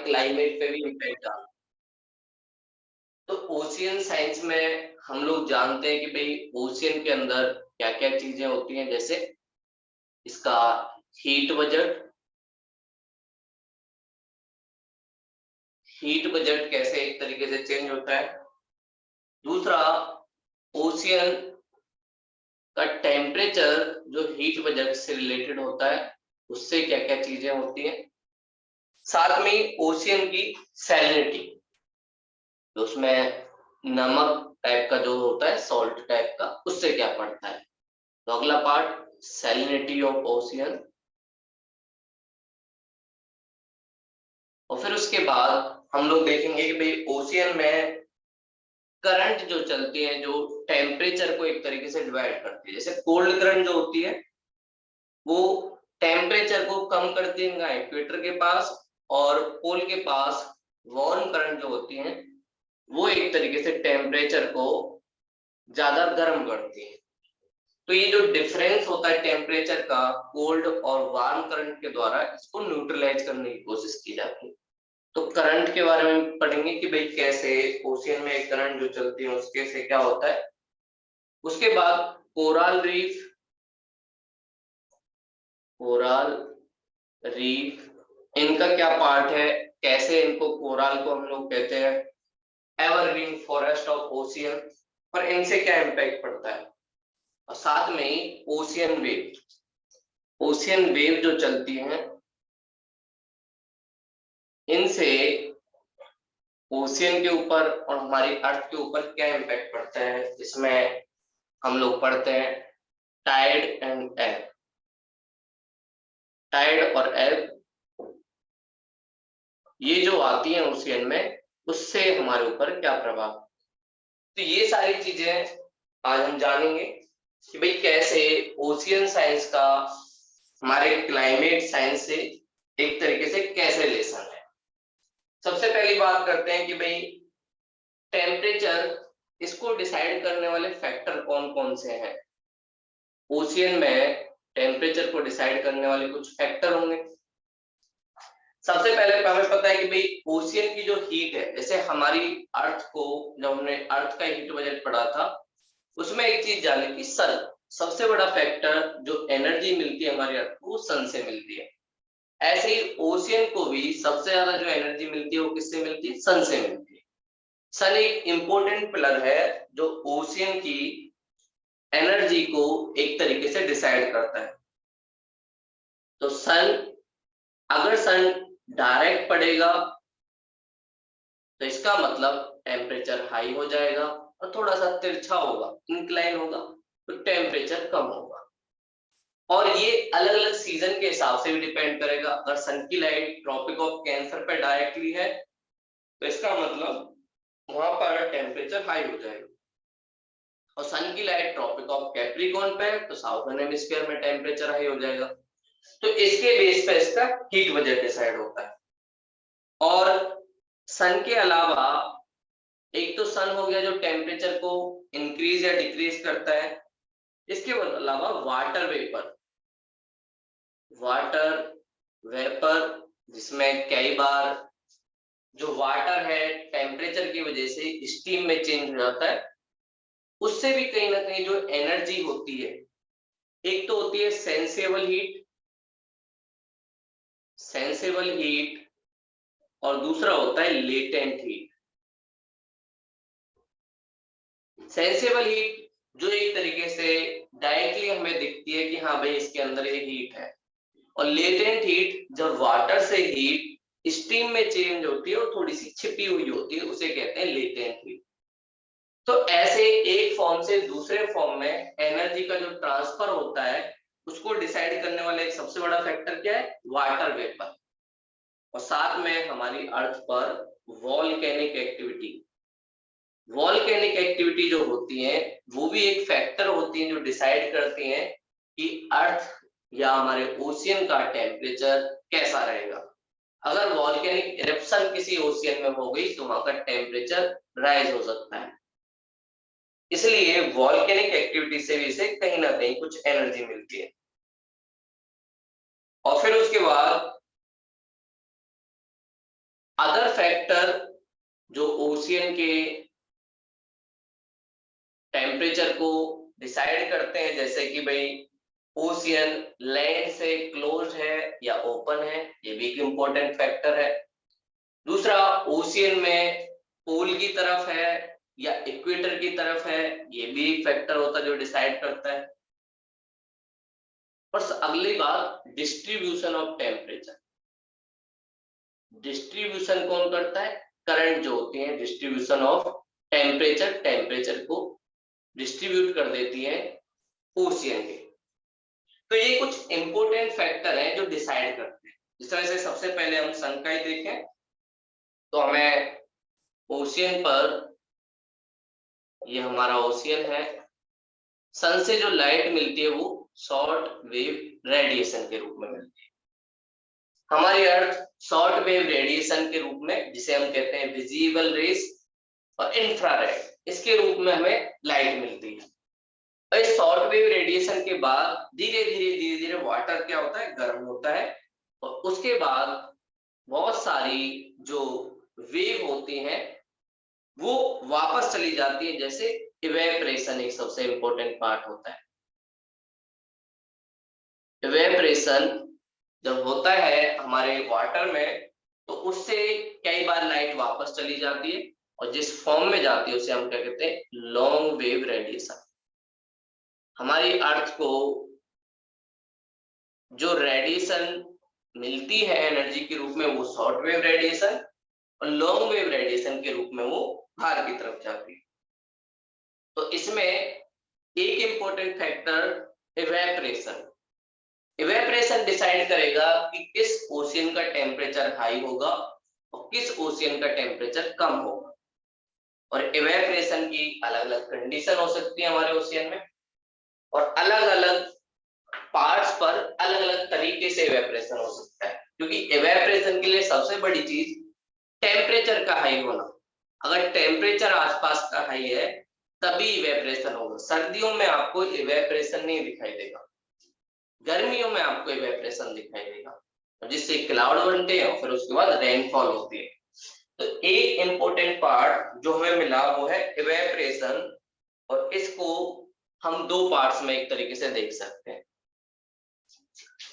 Climate पे भी impact डालता है। तो ओशियन साइंस में हम लोग जानते हैं कि भाई ओशियन के अंदर क्या-क्या चीजें होती हैं, जैसे इसका हीट बजट कैसे एक तरीके से चेंज होता है। दूसरा, ओशियन का टेम्परेचर जो हीट बजट से रिलेटेड होता है, उससे क्या-क्या चीजें होती हैं। साथ में ओशियन की सैलिनिटी, तो उसमें नमक टाइप का जो होता है, सॉल्ट टाइप का, उससे क्या पड़ता है। तो अगला पार्ट सैलिनिटी ऑफ ओशियन। और फिर उसके बाद हम लोग देखेंगे कि भाई ओशियन में करंट जो चलती है, जो टेम्परेचर को एक तरीके से डिवाइड करती है। जैसे कोल्ड करंट जो होती है, वो टेम्परेचर को कम करती है इक्वेटर के पास, और पोल के पास वार्म करंट जो होती है, वो एक तरीके से टेम्परेचर को ज्यादा गर्म करती है। तो ये जो डिफरेंस होता है टेम्परेचर का कोल्ड और वार्म करंट के द्वारा, इसको न्यूट्रलाइज करने की कोशिश की जाती है। तो करंट के बारे में पढ़ेंगे कि भाई कैसे ओशियन में करंट जो चलती है उसके से क्या होता है। उसके बाद कोराल रीफ इनका क्या पार्ट है, कैसे इनको, कोराल को हम लोग कहते हैं एवरग्रीन फॉरेस्ट ऑफ ओशियन, पर इनसे क्या इम्पैक्ट पड़ता है। और साथ में ही ओशियन वेव जो चलती हैं, इनसे ओशियन के ऊपर और हमारी अर्थ के ऊपर क्या इम्पैक्ट पड़ता है। इसमें हम लोग पढ़ते हैं टाइड एंड एब। टाइड और एब ये जो आती है ओशियन में, उससे हमारे ऊपर क्या प्रभाव। तो ये सारी चीजें आज हम जानेंगे कि भाई कैसे ओशियन साइंस का हमारे क्लाइमेट साइंस से एक तरीके से कैसे रिलेशन है। सबसे पहली बात करते हैं कि भाई टेम्परेचर, इसको डिसाइड करने वाले फैक्टर कौन कौन से हैं। ओशियन में टेम्परेचर को डिसाइड करने वाले कुछ फैक्टर होंगे। सबसे पहले हमें पता है कि भाई ओशियन की जो हीट है, जैसे हमारी अर्थ को, जब हमने अर्थ का हीट बजट पढ़ा था, उसमें एक चीज जानी कि सन सबसे बड़ा फैक्टर, जो एनर्जी मिलती है हमारी अर्थ को, सन से मिलती है। ऐसे ही ओशियन को भी सबसे ज्यादा जो एनर्जी मिलती है वो किससे मिलती है, सन से मिलती है। सन एक इंपॉर्टेंट पिलर है जो ओशियन की एनर्जी को एक तरीके से डिसाइड करता है। तो अगर सन डायरेक्ट पड़ेगा, तो इसका मतलब टेम्परेचर हाई हो जाएगा, और थोड़ा सा तिरछा होगा, इंक्लाइन होगा, तो टेम्परेचर कम होगा। और ये अलग अलग सीजन के हिसाब से भी डिपेंड करेगा। अगर सन की लाइट ट्रॉपिक ऑफ कैंसर पे डायरेक्टली है, तो इसका मतलब वहां पर टेम्परेचर हाई हो जाएगा। और सन की लाइट ट्रॉपिक ऑफ कैप्रिकॉर्न पे है, तो साउथर्न हेमिस्फीयर में टेम्परेचर हाई हो जाएगा। तो इसके बेस पे इसका हीट बजट डिसाइड होता है। और सन के अलावा, एक तो सन हो गया जो टेम्परेचर को इंक्रीज या डिक्रीज करता है, इसके अलावा वाटर वेपर, जिसमें कई बार जो वाटर है टेम्परेचर की वजह से स्टीम में चेंज हो जाता है, उससे भी कहीं ना कहीं जो एनर्जी होती है, एक तो होती है सेंसेबल हीट, और दूसरा होता है लेटेंट हीट। सेंसेबल हीट जो एक तरीके से डायरेक्टली हमें दिखती है कि हाँ भाई इसके अंदर ये हीट है, और लेटेंट हीट जब वाटर से हीट स्टीम में चेंज होती है और थोड़ी सी छिपी हुई होती है, उसे कहते हैं लेटेंट हीट। तो ऐसे एक फॉर्म से दूसरे फॉर्म में एनर्जी का जो ट्रांसफर होता है, उसको डिसाइड करने वाला एक सबसे बड़ा फैक्टर क्या है, वाटर वेपर। और साथ में हमारी अर्थ पर वॉल्केनिक एक्टिविटी जो होती है, वो भी एक फैक्टर होती है जो डिसाइड करती हैं कि अर्थ या हमारे ओशियन का टेम्परेचर कैसा रहेगा। अगर वॉल्केनिक इरप्शन किसी ओशियन में हो गई, तो वहां का टेम्परेचर राइज हो सकता है। इसलिए वॉल्केनिक एक्टिविटी से भी इसे कहीं ना कहीं कुछ एनर्जी मिलती है। और फिर उसके बाद अदर फैक्टर जो ओशियन के टेम्परेचर को डिसाइड करते हैं, जैसे कि भाई ओशियन लैंड से क्लोज है या ओपन है, ये भी एक इम्पोर्टेंट फैक्टर है। दूसरा, ओशियन में पोल की तरफ है या इक्वेटर की तरफ है, ये भी एक फैक्टर होता है जो डिसाइड करता है। और अगली बात, डिस्ट्रीब्यूशन ऑफ टेम्परेचर। डिस्ट्रीब्यूशन कौन करता है? करंट जो होती है डिस्ट्रीब्यूशन ऑफ टेम्परेचर, टेम्परेचर को डिस्ट्रीब्यूट कर देती है ओशियन के। तो ये कुछ इंपॉर्टेंट फैक्टर हैं जो डिसाइड करते हैं। इस तरह से सबसे पहले हम सन का ही देखें तो हमें ओशियन पर, ये हमारा ओशियन है, सन से जो लाइट मिलती है वो शॉर्ट वेव रेडिएशन के रूप में मिलती है। हमारी अर्थ शॉर्ट वेव रेडिएशन के रूप में, जिसे हम कहते हैं विजिबल रेस और इंफ्रारेड, इसके रूप में हमें लाइट मिलती है। और इस शॉर्ट वेव रेडिएशन के बाद धीरे धीरे वाटर क्या होता है? गर्म होता है। और उसके बाद बहुत सारी जो वेव होती हैं वो वापस चली जाती है, जैसे इवेपरेशन एक सबसे इंपॉर्टेंट पार्ट होता है। इवेपरेशन जब होता है हमारे वाटर में तो उससे कई बार लाइट वापस चली जाती है, और जिस फॉर्म में जाती है उसे हम क्या कहते हैं? Long wave radiation. हमारी अर्थ को जो रेडिएशन मिलती है एनर्जी के रूप में वो शॉर्ट वेव रेडिएशन, और लॉन्ग वेव रेडिएशन के रूप में वो बाहर की तरफ जाती है। तो इसमें एक important factor evaporation. Evaporation decide करेगा कि किस ओशियन का टेम्परेचर हाई होगा और किस ओशियन का टेम्परेचर कम होगा। और इवेपरेशन की अलग अलग कंडीशन हो सकती है हमारे ओशियन में, और अलग अलग पार्ट्स पर अलग अलग तरीके से इवेपरेशन हो सकता है। क्योंकि इवेपरेशन के लिए सबसे बड़ी चीज टेम्परेचर का हाई होना। अगर टेम्परेचर आसपास का हाई है तभी इवेपरेशन होगा। सर्दियों में आपको इवेपरेशन नहीं दिखाई देगा, गर्मियों में आपको इवेपरेशन दिखाई देगा, जिससे क्लाउड बनते हैं और फिर उसके बाद रेनफॉल होती है। तो एक इंपॉर्टेंट पार्ट जो हमें मिला वो है इवेपरेशन, और इसको हम दो पार्ट्स में एक तरीके से देख सकते हैं।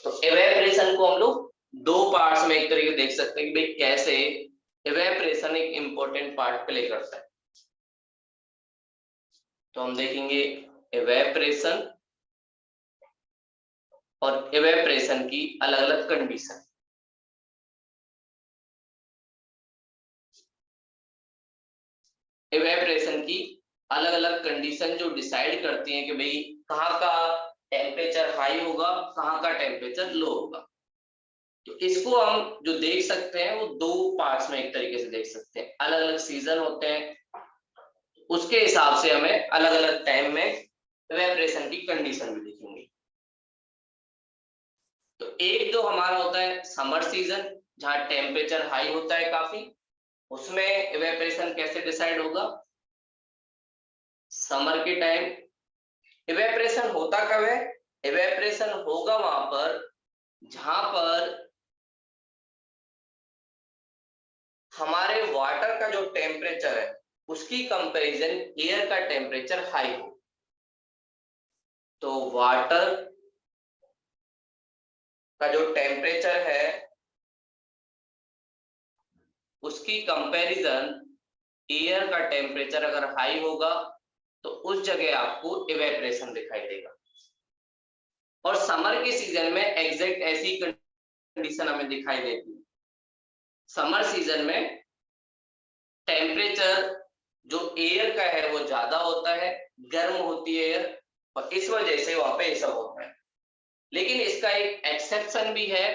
तो इवेपरेशन को हम लोग दो पार्ट्स में एक तरीके से देख सकते हैं कि भाई कैसे इवेपरेशन एक इंपॉर्टेंट पार्ट प्ले करता है। तो हम देखेंगे इवेपरेशन और इवेपरेशन की अलग अलग कंडीशन। इवेपरेशन की अलग अलग कंडीशन जो डिसाइड करती हैं कि भाई कहाँ का टेम्परेचर हाई होगा, कहाँ का टेम्परेचर लो होगा। तो इसको हम जो देख सकते हैं वो दो पार्ट्स में एक तरीके से देख सकते हैं। अलग अलग सीजन होते हैं, उसके हिसाब से हमें अलग अलग टाइम में इवेपरेशन की कंडीशन भी दिखेंगी। तो एक जो हमारा होता है समर सीजन, जहाँ टेम्परेचर हाई होता है काफी, उसमें इवेपरेशन कैसे डिसाइड होगा? समर के टाइम इवेपरेशन होता कब है? इवेपरेशन होगा वहां पर जहां पर हमारे वाटर का जो टेम्परेचर है उसकी कंपैरिजन एयर का टेम्परेचर हाई हो। तो वाटर का जो टेम्परेचर है उसकी कंपैरिजन एयर का टेम्परेचर अगर हाई होगा तो उस जगह आपको इवेपरेशन दिखाई देगा। और समर के सीजन में एग्जैक्ट ऐसी कंडीशन हमें दिखाई देती है। समर सीजन में टेम्परेचर जो एयर का है वो ज्यादा होता है, गर्म होती है एयर, और इस वजह से वहां पे ऐसा होता है। लेकिन इसका एक एक्सेप्शन भी है,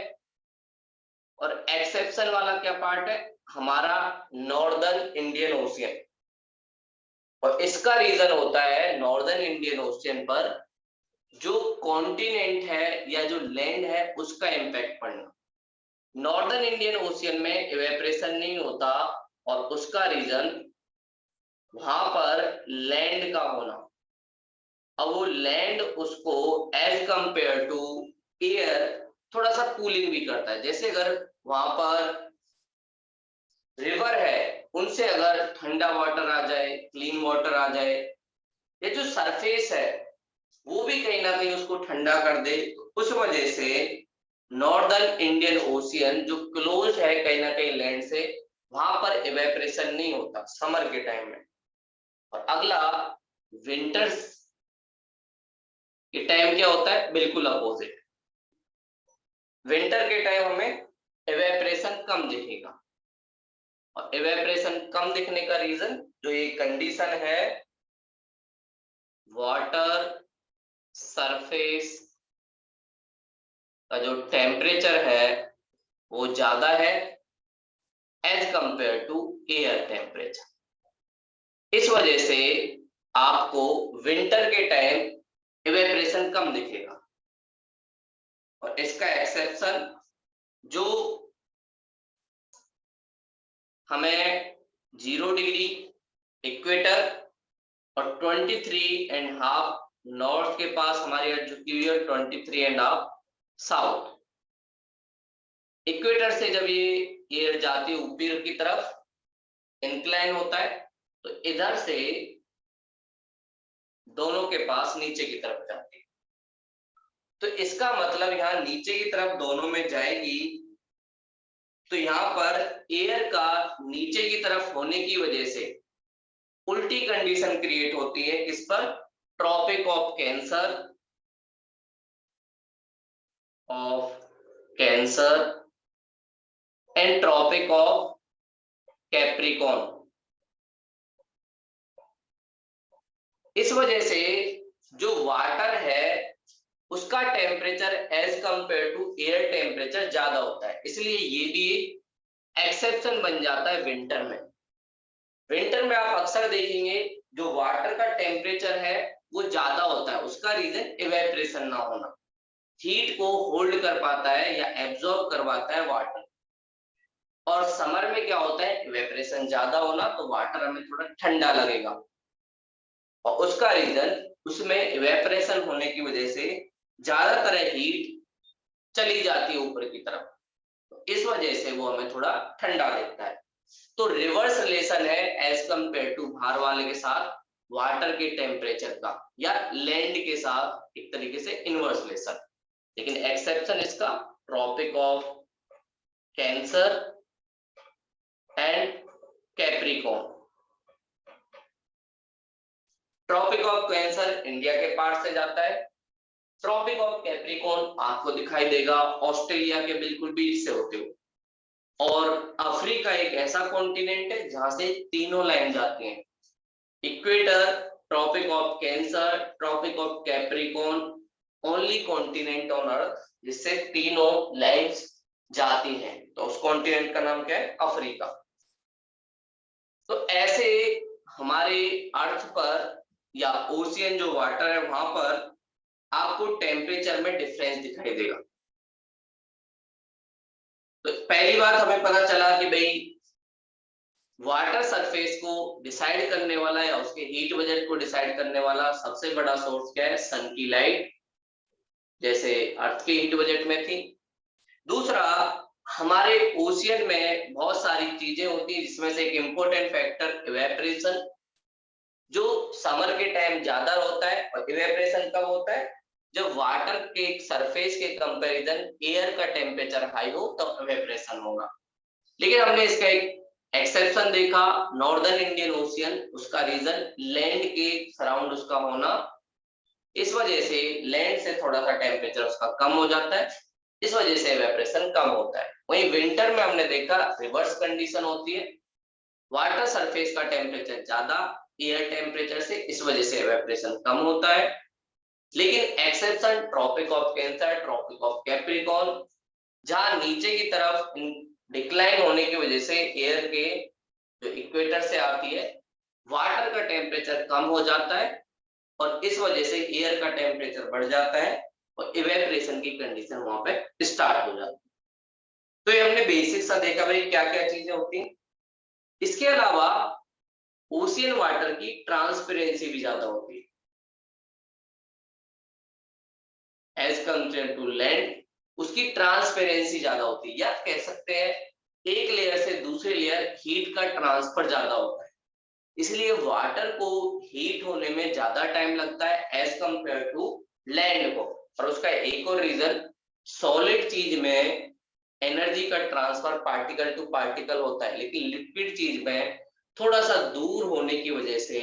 और एक्सेप्शन वाला क्या पार्ट है? हमारा नॉर्दर्न इंडियन ओशियन। और इसका रीजन होता है नॉर्दर्न इंडियन ओशियन पर जो कॉन्टिनेंट है या जो लैंड है उसका इंपैक्ट पड़ना। नॉर्दर्न इंडियन ओशियन में इवेपरेशन नहीं होता, और उसका रीजन वहां पर लैंड का होना। अब वो लैंड उसको एज कंपेयर टू एयर थोड़ा सा कूलिंग भी करता है। जैसे अगर वहां पर रिवर है उनसे अगर ठंडा वाटर आ जाए, क्लीन वाटर आ जाए, ये जो सरफेस है वो भी कहीं ना कहीं उसको ठंडा कर दे, उस वजह से नॉर्दर्न इंडियन ओशियन जो क्लोज है कहीं ना कहीं लैंड से, वहां पर इवेपरेशन नहीं होता समर के टाइम में। और अगला विंटर्स के टाइम क्या होता है, बिल्कुल अपोजिट। विंटर के टाइम हमें इवेपरेशन कम दिखेगा, और इवेपरेशन कम दिखने का रीजन जो ये कंडीशन है, वाटर सरफेस का जो टेम्परेचर है वो ज्यादा है as compare to air temperature. इस वजह से आपको विंटर के टाइम इवेपरेशन कम दिखेगा। और इसका एक्सेप्शन जो हमें 0 डिग्री इक्वेटर और 23.5 नॉर्थ के पास हमारी अर्थ झुकी हुई है, 23.5 साउथ। इक्वेटर से जब ये एयर जाती है ऊपर की तरफ, इंक्लाइन होता है, तो इधर से दोनों के पास नीचे की तरफ जाती है। तो इसका मतलब यहाँ नीचे की तरफ दोनों में जाएगी, तो यहाँ पर एयर का नीचे की तरफ होने की वजह से उल्टी कंडीशन क्रिएट होती है किस पर, Tropic of Cancer and Tropic of Capricorn. इस वजह से जो वाटर है उसका temperature as compare to air temperature ज्यादा होता है, इसलिए ये भी एक्सेप्शन बन जाता है विंटर में। विंटर में आप अक्सर देखेंगे जो वाटर का टेम्परेचर है वो ज्यादा होता है, उसका रीजन इवेपरेशन ना होना, हीट को होल्ड कर पाता है या एब्जॉर्ब करवाता है वाटर। और समर में क्या होता है, इवेपरेशन ज्यादा होना, तो वाटर हमें थोड़ा ठंडा लगेगा, और उसका रीजन उसमें इवेपरेशन होने की वजह से ज्यादातर हीट चली जाती है ऊपर की तरफ, तो इस वजह से वो हमें थोड़ा ठंडा लगता है। तो रिवर्स रिलेशन है एज कंपेयर टू बाहर वाले के साथ वाटर के टेम्परेचर का, या लैंड के साथ एक तरीके से इनवर्स रिलेशन। लेकिन एक्सेप्शन इसका Tropic of Cancer and Capricorn. Tropic of Cancer India के पार्ट से जाता है, ट्रॉपिक ऑफ कैप्रिकॉर्न आपको दिखाई देगा ऑस्ट्रेलिया के बिल्कुल बीच से होते हुए। और अफ्रीका एक ऐसा कॉन्टिनेंट है जहां से तीनों लाइन जाती हैं, equator, Tropic of Cancer, Tropic of Capricorn, only continent on earth जिससे तीनों लाइंस जाती हैं, तो उस कॉन्टिनेंट का नाम क्या है, अफ्रीका। तो ऐसे हमारे अर्थ पर या ओशियन जो वाटर है वहां पर आपको टेम्परेचर में डिफरेंस दिखाई देगा। तो पहली बात हमें पता चला कि भाई वाटर सरफेस को डिसाइड करने वाला या उसके हीट बजट को डिसाइड करने वाला सबसे बड़ा सोर्स क्या है, सन की लाइट, जैसे अर्थ के हीट बजट में थी। दूसरा, हमारे ओशियन में बहुत सारी चीजें होती है जिसमें से एक इंपॉर्टेंट फैक्टर इवेपरेशन, जो समर के टाइम ज्यादा होता है, और इवेपरेशन कब होता है, जब वाटर के सरफेस के कंपैरिजन एयर का टेम्परेचर हाई हो तब इवेपरेशन होगा। लेकिन हमने इसका एक एक्सेप्शन देखा, नॉर्दर्न इंडियन ओशियन, उसका रीजन लैंड के सराउंड उसका होना, इस वजह से लैंड से थोड़ा सा टेम्परेचर उसका कम हो जाता है, इस वजह से इवेपरेशन कम होता है। वहीं विंटर में हमने देखा रिवर्स कंडीशन होती है, वाटर सरफेस का टेम्परेचर ज्यादा एयर टेम्परेचर से, इस वजह से इवेपरेशन कम होता है। लेकिन exception Tropic of Cancer, Tropic of Capricorn, जहां नीचे की तरफ डिक्लाइन होने की वजह से एयर के जो इक्वेटर से आती है, वाटर का टेम्परेचर कम हो जाता है, और इस वजह से एयर का टेम्परेचर बढ़ जाता है, और इवेपरेशन की कंडीशन वहां पे स्टार्ट हो जाती है। तो ये हमने बेसिक सा देखा भाई क्या क्या चीजें होती हैं। इसके अलावा ओशियन वाटर की ट्रांसपेरेंसी भी ज्यादा होती है एज कंपेयर टू लैंड, उसकी ट्रांसपेरेंसी ज्यादा होती है, या कह सकते हैं एक लेयर से दूसरे लेयर हीट का ट्रांसफर ज्यादा होता है, इसलिए वाटर को हीट होने में ज्यादा टाइम लगता है एज कंपेयर टू लैंड को। और उसका एक और रीजन, सॉलिड चीज में एनर्जी का ट्रांसफर पार्टिकल टू पार्टिकल होता है, लेकिन लिक्विड चीज में थोड़ा सा दूर होने की वजह से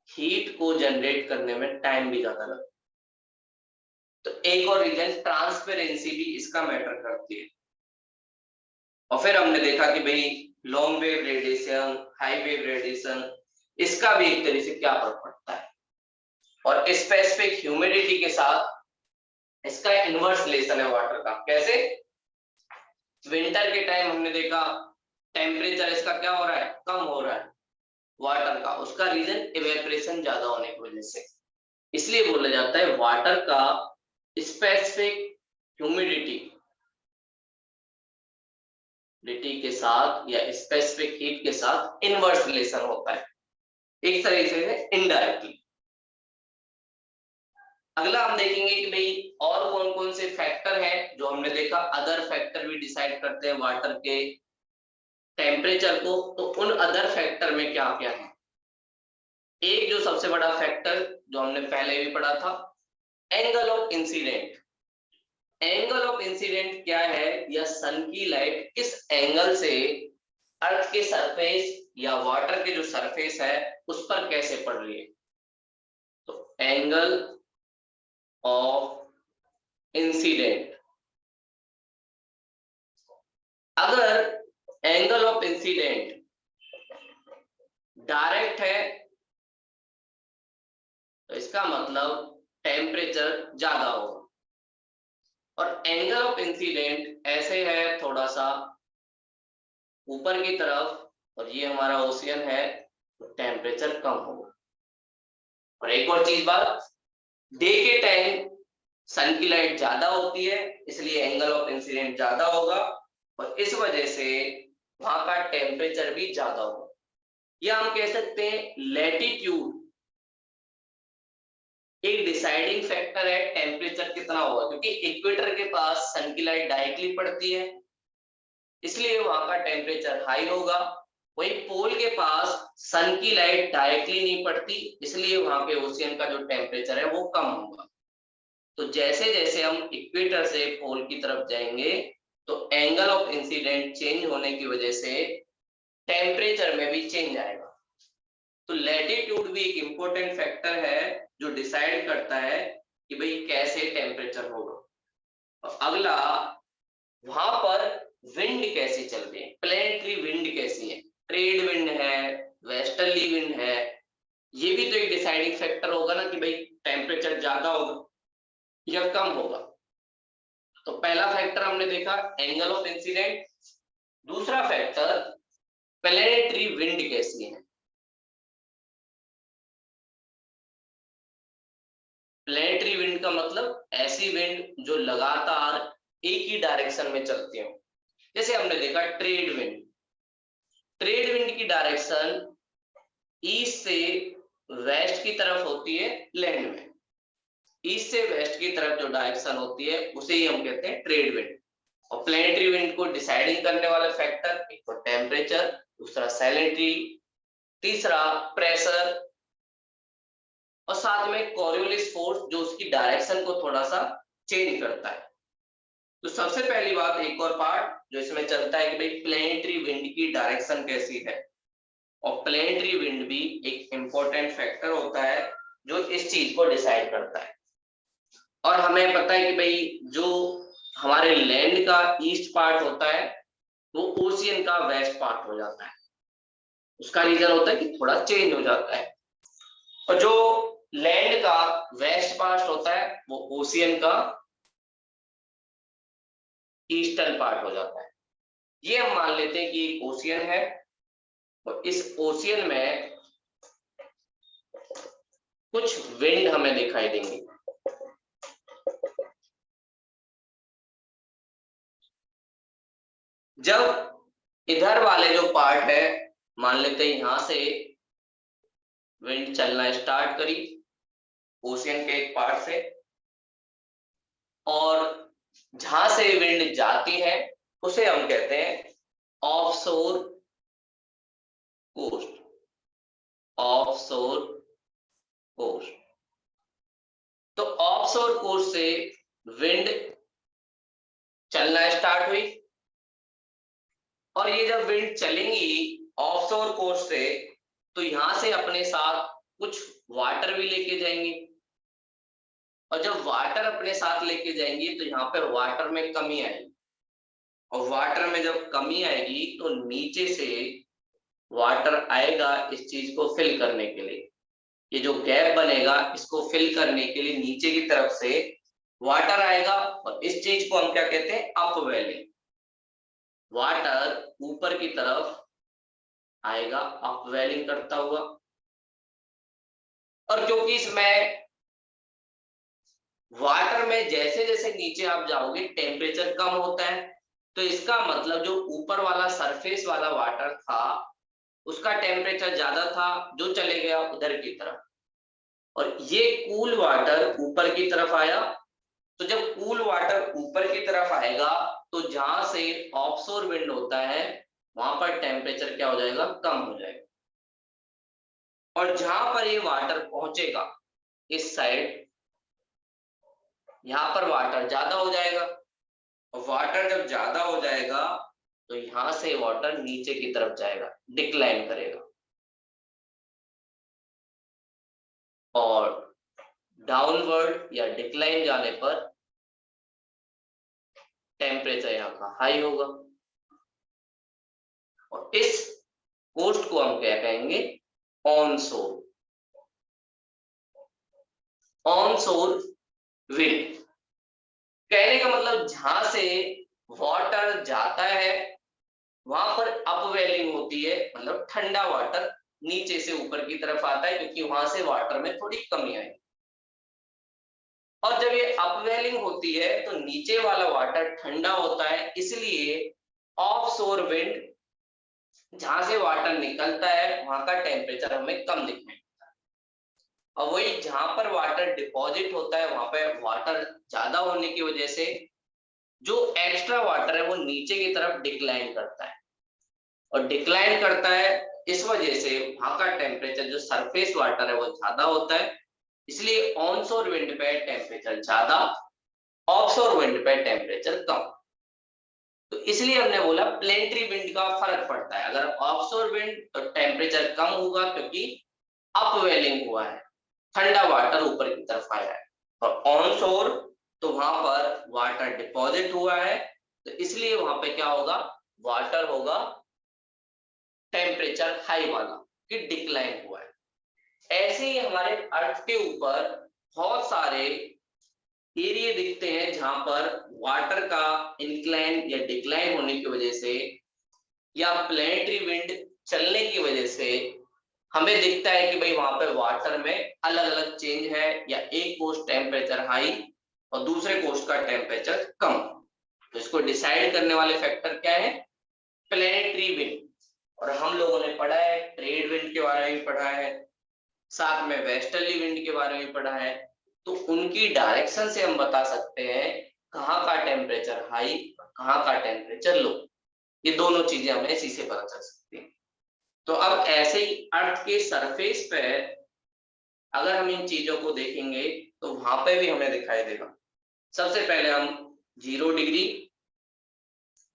हीट को जनरेट करने में टाइम भी ज्यादा लगता है। तो एक और रीजन ट्रांसपेरेंसी भी इसका मैटर करती है। और फिर हमने देखा कि भाई long wave radiation, high wave radiation, इसका भी एक तरीके से क्या फर्क पड़ता है। और स्पेसिफिक ह्यूमिडिटी के साथ इसका इनवर्स रिलेशन है वाटर का। कैसे? विंटर के टाइम हमने देखा टेम्परेचर इसका क्या हो रहा है, कम हो रहा है वाटर का। उसका रीजन इवेपोरेशन ज्यादा होने की वजह से। इसलिए बोला जाता है वाटर का स्पेसिफिक ह्यूमिडिटी के साथ या स्पेसिफिक हीट के साथ इनवर्स रिलेशन होता है, एक तरीके से इनडायरेक्टली। अगला हम देखेंगे कि भाई और कौन कौन से फैक्टर हैं जो हमने देखा, अदर फैक्टर भी डिसाइड करते हैं वाटर के टेम्परेचर को। तो उन अदर फैक्टर में क्या क्या है? एक जो सबसे बड़ा फैक्टर जो हमने पहले भी पढ़ा था, angle of incident. Angle of incident क्या है, या सन की लाइट किस एंगल से अर्थ के सरफेस या वाटर के जो सरफेस है उस पर कैसे पड़ रही है। तो एंगल ऑफ इंसिडेंट, अगर एंगल ऑफ इंसिडेंट डायरेक्ट है तो इसका मतलब टेम्परेचर ज्यादा होगा, और एंगल ऑफ इंसिडेंट ऐसे है थोड़ा सा ऊपर की तरफ और ये हमारा ओशियन है, तो टेम्परेचर कम होगा। और एक और चीज बात, डे के टाइम सन की लाइट ज्यादा होती है इसलिए एंगल ऑफ इंसिडेंट ज्यादा होगा, और इस वजह से वहां का टेम्परेचर भी ज्यादा होगा। या हम कह सकते हैं लैटिट्यूड एक डिसाइडिंग फैक्टर है टेम्परेचर कितना होगा, क्योंकि इक्वेटर के पास सन की लाइट डायरेक्टली पड़ती है इसलिए वहां का टेम्परेचर हाई होगा। वही पोल के पास सन की लाइट डायरेक्टली नहीं पड़ती इसलिए वहां पे ओशियन का जो टेम्परेचर है वो कम होगा। तो जैसे जैसे हम इक्वेटर से पोल की तरफ जाएंगे तो एंगल ऑफ इंसिडेंट चेंज होने की वजह से टेम्परेचर में भी चेंज आएगा। तो लैटिट्यूड भी एक इंपॉर्टेंट फैक्टर है जो डिसाइड करता है कि भाई कैसे टेम्परेचर होगा। और अगला, वहां पर विंड कैसे चल रही है, प्लेनेटरी विंड कैसी है, ट्रेड विंड है, वेस्टर्ली विंड है, ये भी तो एक डिसाइडिंग फैक्टर होगा ना कि भाई टेम्परेचर ज्यादा होगा या कम होगा। तो पहला फैक्टर हमने देखा एंगल ऑफ इंसिडेंट, दूसरा फैक्टर प्लेनेटरी विंड कैसी है। प्लेनेटरी विंड का मतलब ऐसी विंड जो लगातार एक ही डायरेक्शन में चलती हो। जैसे हमने देखा ट्रेड विंड, ट्रेड विंड की डायरेक्शन ईस्ट से वेस्ट की तरफ होती है लैंड में। ईस्ट से वेस्ट की तरफ जो डायरेक्शन होती है उसे ही हम कहते हैं ट्रेड विंड। और प्लेनेटरी विंड को डिसाइडिंग करने वाला फैक्टर एक तो टेम्परेचर, दूसरा सैलिनिटी, तीसरा प्रेशर, और साथ में कोरियोलिस फोर्स जो उसकी डायरेक्शन को थोड़ा सा चेंज करता है। तो सबसे पहली बात, एक और पार्ट जो इसमें चलता है कि भाई प्लेनेटरी विंड की डायरेक्शन कैसी है। और प्लेनेटरी विंड भी एक इंपॉर्टेंट फैक्टर होता है जो इस चीज को डिसाइड करता है। और हमें पता है कि भाई जो हमारे लैंड का ईस्ट पार्ट होता है वो ओशियन का वेस्ट पार्ट हो जाता है। उसका रीजन होता है कि थोड़ा चेंज हो जाता है। और जो लैंड का वेस्ट पार्ट होता है वो ओशियन का ईस्टर्न पार्ट हो जाता है। ये हम मान लेते हैं कि ओशियन है, और इस ओशियन में कुछ विंड हमें दिखाई देंगी। जब इधर वाले जो पार्ट है, मान लेते हैं यहां से विंड चलना स्टार्ट करी ओशियन के एक पार्ट से, और जहां से विंड जाती है उसे हम कहते हैं ऑफशोर कोस्ट, ऑफशोर कोस्ट। तो ऑफशोर कोस्ट से विंड चलना स्टार्ट हुई, और ये जब विंड चलेंगी ऑफशोर कोस्ट से, तो यहां से अपने साथ कुछ वाटर भी लेके जाएंगी, और जब वाटर अपने साथ लेके जाएंगी तो यहाँ पर वाटर में कमी आएगी, और वाटर में जब कमी आएगी तो नीचे से वाटर आएगा इस चीज को फिल करने के लिए। ये जो गैप बनेगा इसको फिल करने के लिए नीचे की तरफ से वाटर आएगा, और इस चीज को हम क्या कहते हैं, अपवेलिंग। वाटर ऊपर की तरफ आएगा अपवेलिंग करता हुआ, और क्योंकि इसमें वाटर में जैसे जैसे नीचे आप जाओगे टेम्परेचर कम होता है, तो इसका मतलब जो ऊपर वाला सरफेस वाला वाटर था उसका टेम्परेचर ज्यादा था, जो चले गया उधर की तरफ, और ये कूल वाटर ऊपर की तरफ आया। तो जब कूल वाटर ऊपर की तरफ आएगा तो जहां से ऑफशोर विंड होता है वहां पर टेम्परेचर क्या हो जाएगा, कम हो जाएगा, और जहां पर ये वाटर पहुंचेगा इस साइड, यहाँ पर वाटर ज्यादा हो जाएगा, और वाटर जब ज्यादा हो जाएगा तो यहां से वाटर नीचे की तरफ जाएगा, डिक्लाइन करेगा, और डाउनवर्ड या डिक्लाइन जाने पर टेम्परेचर यहाँ का हाई होगा, और इस कोस्ट को हम क्या कहेंगे, ऑनशोर, ऑनशोर विंड। कहने का मतलब जहां से वाटर जाता है वहां पर अपवेलिंग होती है, मतलब ठंडा वाटर नीचे से ऊपर की तरफ आता है, क्योंकि वहां से वाटर में थोड़ी कमी आई, और जब ये अपवेलिंग होती है तो नीचे वाला वाटर ठंडा होता है, इसलिए ऑफशोर विंड जहां से वाटर निकलता है वहां का टेम्परेचर हमें कम दिखने लगता है, और वही जहां पर वाटर डिपॉजिट होता है वहां पर वाटर ज्यादा होने की वजह से जो एक्स्ट्रा वाटर है वो नीचे की तरफ डिक्लाइन करता है, और डिक्लाइन करता है इस वजह से वहां का टेम्परेचर जो सरफेस वाटर है वो ज्यादा होता है, इसलिए ऑनशोर विंड पे टेम्परेचर ज्यादा, ऑफशोर विंड पे टेम्परेचर कम। तो इसलिए हमने बोला प्लेनेटरी विंड का फर्क पड़ता है, अगर ऑफशोर विंड तो टेम्परेचर कम होगा क्योंकि अपवेलिंग हुआ है, ठंडा वाटर ऊपर की तरफ आया है, और ऑनशोर तो वहां पर वाटर डिपॉजिट हुआ है, तो इसलिए वहां पे क्या होगा, वाटर होगा टेम्परेचर हाई वाला, कि डिक्लाइन हुआ है। ऐसे ही हमारे अर्थ के ऊपर बहुत सारे एरिया दिखते हैं जहां पर वाटर का इंक्लाइन या डिक्लाइन होने की वजह से या प्लेनेटरी विंड चलने की वजह से हमें दिखता है कि भाई वहां पर वाटर में अलग अलग चेंज है, या एक कोस्ट टेम्परेचर हाई और दूसरे कोस्ट का टेम्परेचर कम। तो इसको डिसाइड करने वाले फैक्टर क्या है, प्लेनेटरी विंड। और हम लोगों ने पढ़ा है ट्रेड विंड के बारे में पढ़ा है, साथ में वेस्टर्ली विंड के बारे में पढ़ा है, तो उनकी डायरेक्शन से हम बता सकते हैं कहाँ का टेम्परेचर हाई और कहाँ का टेम्परेचर लो। ये दोनों चीजें हमें इसी से पता चल सकती है। तो अब ऐसे ही अर्थ के सरफेस पे अगर हम इन चीजों को देखेंगे तो वहां पे भी हमें दिखाई देगा। सबसे पहले हम 0 डिग्री,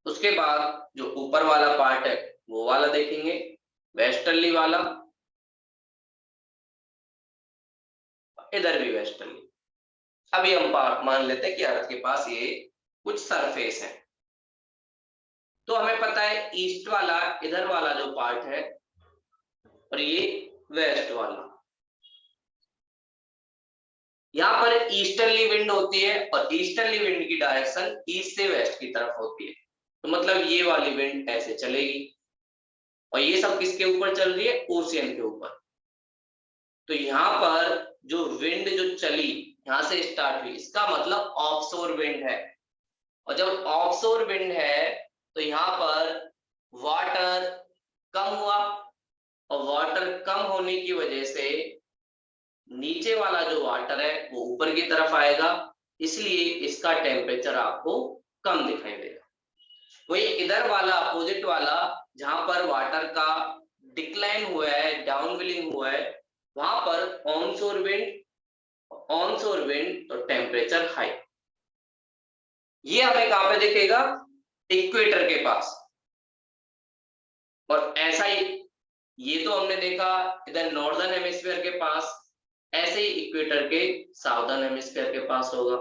उसके बाद जो ऊपर वाला पार्ट है वो वाला देखेंगे, वेस्टर्ली वाला, इधर भी वेस्टर्ली। अभी हम मान लेते हैं कि अर्थ के पास ये कुछ सरफेस है, तो हमें पता है ईस्ट वाला इधर वाला जो पार्ट है और ये वेस्ट वाला, यहाँ पर ईस्टर्ली विंड होती है और ईस्टर्ली विंड की डायरेक्शन ईस्ट से वेस्ट की तरफ होती है, तो मतलब ये वाली विंड ऐसे चलेगी, और ये सब किसके ऊपर चल रही है, ओशियन के ऊपर। तो यहाँ पर जो विंड जो चली यहाँ से स्टार्ट हुई, इसका मतलब ऑफशोर विंड है, और जब ऑफशोर विंड है तो यहाँ पर वाटर कम हुआ, और वाटर कम होने की वजह से नीचे वाला जो वाटर है वो ऊपर की तरफ आएगा, इसलिए इसका टेम्परेचर आपको कम दिखाई देगा। वही इधर वाला अपोजिट वाला जहां पर वाटर का डिक्लाइन हुआ है, डाउनविलिंग हुआ है, वहां पर ऑनशोर विंड और टेम्परेचर हाई। ये हमें कहां पे दिखेगा? इक्वेटर के पास। और ऐसा ही ये तो हमने देखा इधर नॉर्दर्न हेमिस्फीयर के पास, ऐसे ही इक्वेटर के साउदर्न हेमिस्फीयर के पास होगा।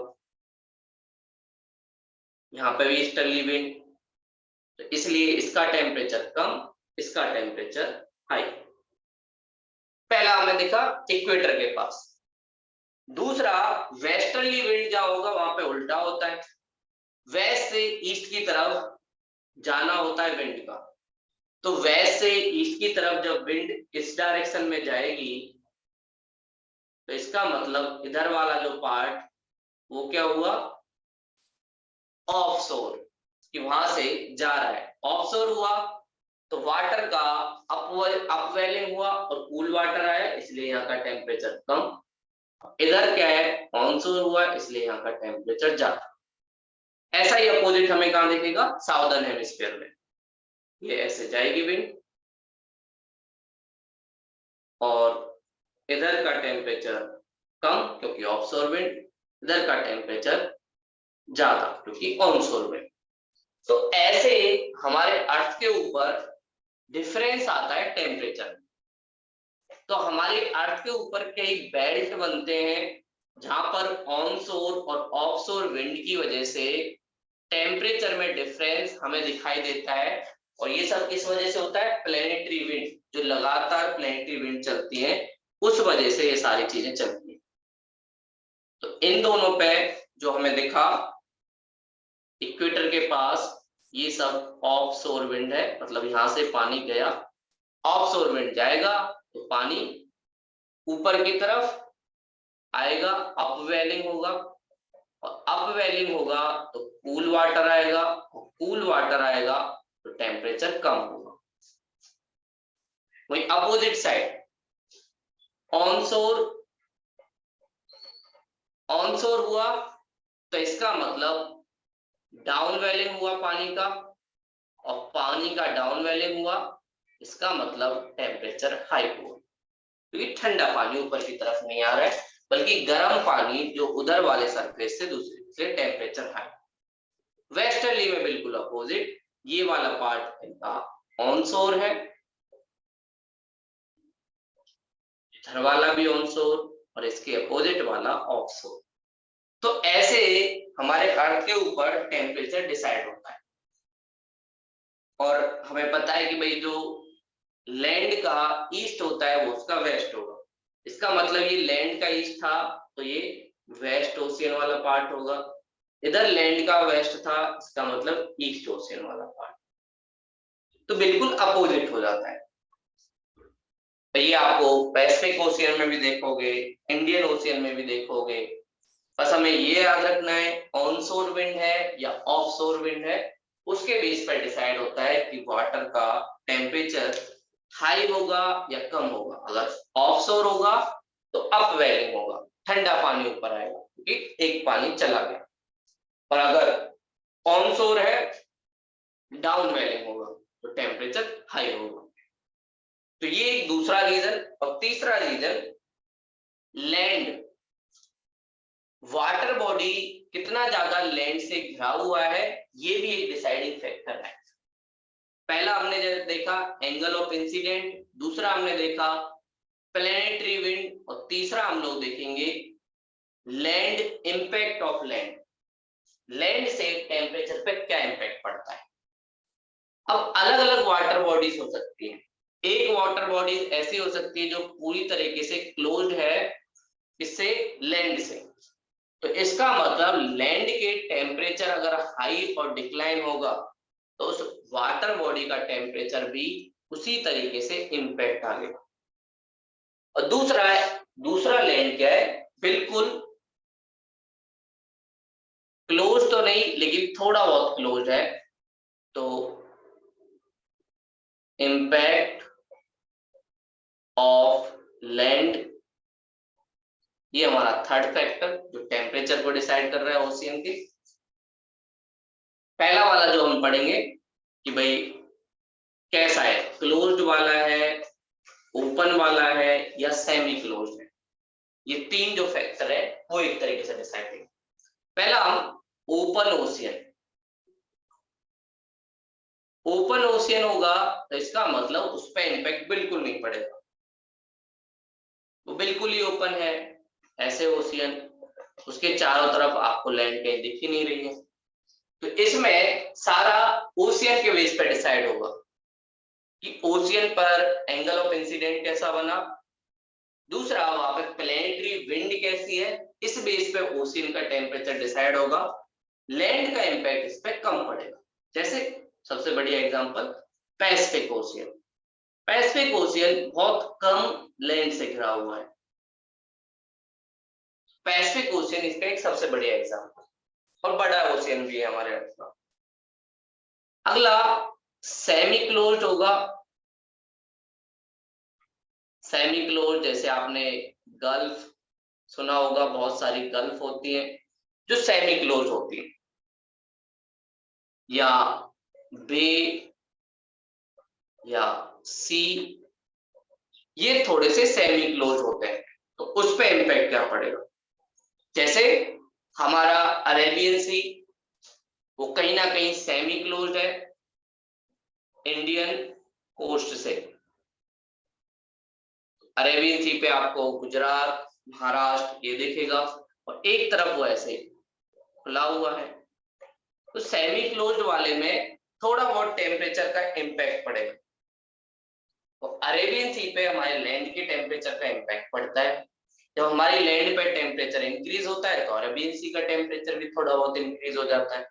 यहाँ पे भी ईस्टर्ली विंड, तो इसलिए इसका टेम्परेचर कम, इसका टेम्परेचर हाई। पहला हमने देखा इक्वेटर के पास। दूसरा वेस्टर्ली विंड जहां होगा वहां पे उल्टा होता है, वेस्ट से ईस्ट की तरफ जाना होता है विंड का। तो वेस्ट से ईस्ट की तरफ जब विंड इस डायरेक्शन में जाएगी तो इसका मतलब इधर वाला जो पार्ट वो क्या हुआ? ऑफशोर, कि वहां से जा रहा है। ऑफशोर हुआ तो वाटर का अपवेलिंग हुआ और कूल वाटर आया, इसलिए यहाँ का टेम्परेचर कम। इधर क्या है? ऑनशोर हुआ, इसलिए यहाँ का टेम्परेचर ज्यादा। ऐसा ही अपोजिट हमें कहां दिखेगा? साउदर्न हेमिस्फीयर में। ये ऐसे जाएगी विंड और इधर का टेम्परेचर कम क्योंकि ऑफशोर विंड, इधर का टेम्परेचर ज्यादा क्योंकि ऑनशोर विंड। तो ऐसे हमारे अर्थ के ऊपर डिफरेंस आता है टेम्परेचर में। तो हमारे अर्थ के ऊपर कई बेल्ट बनते हैं जहां पर ऑनशोर और ऑफशोर विंड की वजह से टेम्परेचर में डिफरेंस हमें दिखाई देता है। और ये सब किस वजह से होता है? प्लेनेटरी विंड, जो लगातार प्लेनेटरी विंड चलती है उस वजह से ये सारी चीजें चलती है। तो इन दोनों पे जो हमें दिखा इक्वेटर के पास, ये सब ऑफशोर विंड है, मतलब यहां से पानी गया, ऑफशोर विंड जाएगा तो पानी ऊपर की तरफ आएगा, अपवेलिंग होगा, और अपवेलिंग होगा तो कूल वाटर आएगा, और कूल वाटर आएगा तो टेम्परेचर कम होगा। वही अपोजिट साइड ऑनशोर, ऑनशोर हुआ तो इसका मतलब डाउन वेलिंग हुआ पानी का, और पानी का डाउन वेलिंग हुआ इसका मतलब टेम्परेचर हाई हुआ, क्योंकि ठंडा पानी ऊपर की तरफ नहीं आ रहा है बल्कि गर्म पानी जो उधर वाले सरफेस से दूसरे से टेम्परेचर हाई। वेस्टर्ली में बिल्कुल अपोजिट, ये वाला पार्ट इनका ऑनशोर है, इधर वाला भी ऑनशोर, और इसके अपोजिट वाला ऑफशोर। तो ऐसे हमारे अर्थ के ऊपर टेम्परेचर डिसाइड होता है। और हमें पता है कि भाई जो लैंड का ईस्ट होता है वो उसका वेस्ट होगा, इसका मतलब ये लैंड का ईस्ट था तो ये वेस्ट ओशियन वाला पार्ट होगा, इधर लैंड का वेस्ट था इसका मतलब ईस्ट ओशियन वाला पार्ट। तो बिल्कुल अपोजिट हो जाता है। तो ये आपको पैसिफिक ओशियन में भी देखोगे, इंडियन ओशियन में भी देखोगे। बस हमें ये याद रखना है ऑनशोर विंड है या ऑफशोर विंड है, उसके बेस पर डिसाइड होता है कि वाटर का टेम्परेचर हाई होगा या कम होगा। अगर ऑफशोर होगा तो अपवेलिंग होगा, ठंडा पानी ऊपर आएगा क्योंकि एक पानी चला गया, और अगर ऑनशोर है डाउन वेलिंग होगा तो टेम्परेचर हाई होगा। तो ये एक दूसरा रीजन। और तीसरा रीजन लैंड, वाटर बॉडी कितना ज्यादा लैंड से घिरा हुआ है, ये भी एक डिसाइडिंग फैक्टर है। पहला हमने देखा एंगल ऑफ इंसिडेंट, दूसरा हमने देखा प्लेनेटरी विंड, और तीसरा हम लोग देखेंगे land impact of land, land से टेम्परेचर पे क्या इंपैक्ट पड़ता है। अब अलग अलग वाटर बॉडीज हो सकती है। एक वाटर बॉडी ऐसी हो सकती है जो पूरी तरीके से क्लोज्ड है, इससे लैंड से, तो इसका मतलब लैंड के टेम्परेचर अगर हाई और डिक्लाइन होगा तो उस वाटर बॉडी का टेम्परेचर भी उसी तरीके से इंपैक्ट आएगा। और दूसरा लैंड क्या है? बिल्कुल क्लोज तो नहीं लेकिन थोड़ा बहुत क्लोज है, तो इंपैक्ट ऑफ लैंड, ये हमारा थर्ड फैक्टर जो टेम्परेचर को डिसाइड कर रहा है ओशियन के। पहला वाला जो हम पढ़ेंगे कि भाई कैसा है, क्लोज्ड वाला है, ओपन वाला है या सेमी क्लोज्ड है। ये तीन जो फैक्टर है वो एक तरीके से डिसाइड करेंगे। पहला हम ओपन ओशियन। ओपन ओशियन होगा तो इसका मतलब उस पर इंपैक्ट बिल्कुल नहीं पड़ेगा, वो बिल्कुल ही ओपन है। ऐसे ओशियन उसके चारों तरफ आपको लैंड कहीं दिख ही नहीं रही है, तो इसमें सारा ओशियन के बेस पे डिसाइड होगा कि ओशियन पर एंगल ऑफ इंसिडेंट कैसा बना। दूसरा वहां पे प्लैनेटरी विंड कैसी है, इस बेस पे ओशियन का टेम्परेचर डिसाइड होगा। लैंड का इंपैक्ट इस पे कम पड़ेगा। जैसे सबसे बढ़िया example Pacific ocean. Pacific ocean बहुत कम लैंड से घिरा हुआ है। पैसिफिक ओशियन इसका एक सबसे बढ़िया एग्जांपल और बड़ा ओशियन भी है हमारे अर्थ का। अगला सेमी क्लोज्ड होगा। सेमी क्लोज्ड जैसे आपने गल्फ सुना होगा, बहुत सारी गल्फ होती हैं जो सेमी क्लोज होती है, या बे या सी, ये थोड़े से सेमी क्लोज होते हैं। तो उस पे इंपैक्ट क्या पड़ेगा। जैसे हमारा अरेबियन सी, वो कहीं ना कहीं सेमी क्लोज्ड है इंडियन कोस्ट से। अरेबियन सी पे आपको गुजरात, महाराष्ट्र ये दिखेगा और एक तरफ वो ऐसे खुला हुआ है। तो सेमी क्लोज्ड वाले में थोड़ा बहुत टेम्परेचर का इंपैक्ट पड़ेगा। तो अरेबियन सी पे हमारे लैंड के टेम्परेचर का इंपैक्ट पड़ता है। जब हमारी लैंड पे टेम्परेचर इंक्रीज होता है तो अरेबियन सी का टेम्परेचर भी थोड़ा बहुत इंक्रीज हो जाता है।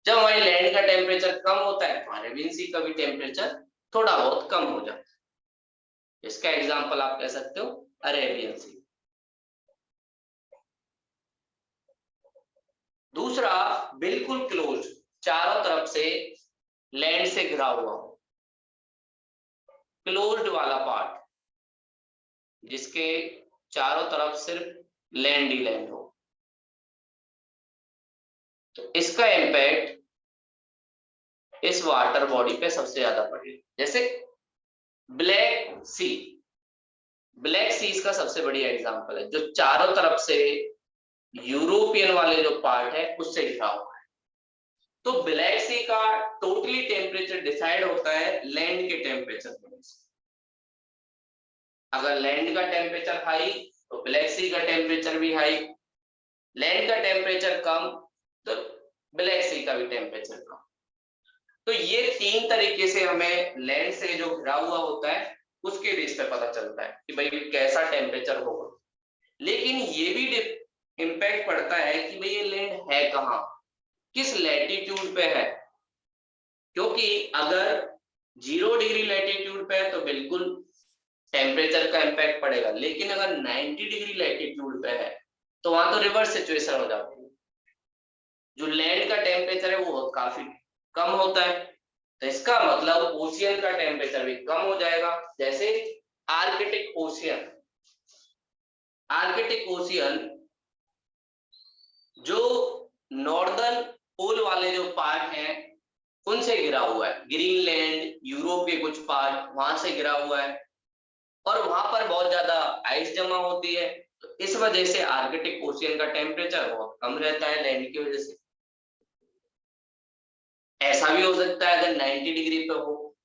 जब हमारी लैंड का टेम्परेचर कम होता है तो अरेबियन सी का भी टेम्परेचर थोड़ा बहुत कम हो जाता है। इसका एग्जांपल आप कह सकते हो अरेबियन सी। दूसरा बिल्कुल क्लोज, चारों तरफ से लैंड से घिरा हुआ क्लोज्ड वाला पार्ट, जिसके चारों तरफ सिर्फ लैंड ही लैंड हो, तो इसका इम्पैक्ट इस वाटर बॉडी पे सबसे ज्यादा पड़ेगा। जैसे ब्लैक सी, ब्लैक सी इसका सबसे बढ़िया एग्जांपल है, जो चारों तरफ से यूरोपियन वाले जो पार्ट है उससे घिरा हुआ है। तो ब्लैक सी का टोटली टेम्परेचर डिसाइड होता है लैंड के टेम्परेचर से। अगर लैंड का टेम्परेचर हाई तो ब्लैक सी का टेम्परेचर भी हाई, लैंड का टेम्परेचर कम तो ब्लैक सी का भी टेम्परेचर कम। तो ये तीन तरीके से हमें लैंड से जो घिरा हुआ होता है उसके बेस पे पता चलता है कि भाई कैसा टेम्परेचर होगा। लेकिन ये भी इम्पैक्ट पड़ता है कि भाई ये लैंड है कहाँ, किस लैटिट्यूड पे है। क्योंकि अगर 0 डिग्री लैटिट्यूड पे है तो बिल्कुल टेम्परेचर का इम्पैक्ट पड़ेगा, लेकिन अगर 90 डिग्री लैटिट्यूड पे है तो वहां तो रिवर्स सिचुएशन हो जाती है, जो लैंड का टेम्परेचर है वो काफी कम होता है। तो इसका मतलब ओशियन का टेम्परेचर भी कम हो जाएगा। जैसे आर्कटिक ओशियन, आर्कटिक ओशियन जो नॉर्दर्न पोल वाले जो पार्ट हैं उनसे घिरा हुआ है, ग्रीनलैंड, यूरोप के कुछ पार्ट वहां से घिरा हुआ है और वहां पर बहुत ज्यादा आइस जमा होती है। तो इस वजह से आर्कटिक ओशियन का टेम्परेचर बहुत कम रहता है लैंड की वजह से। ऐसा भी हो सकता है अगर 90 डिग्री पे हो,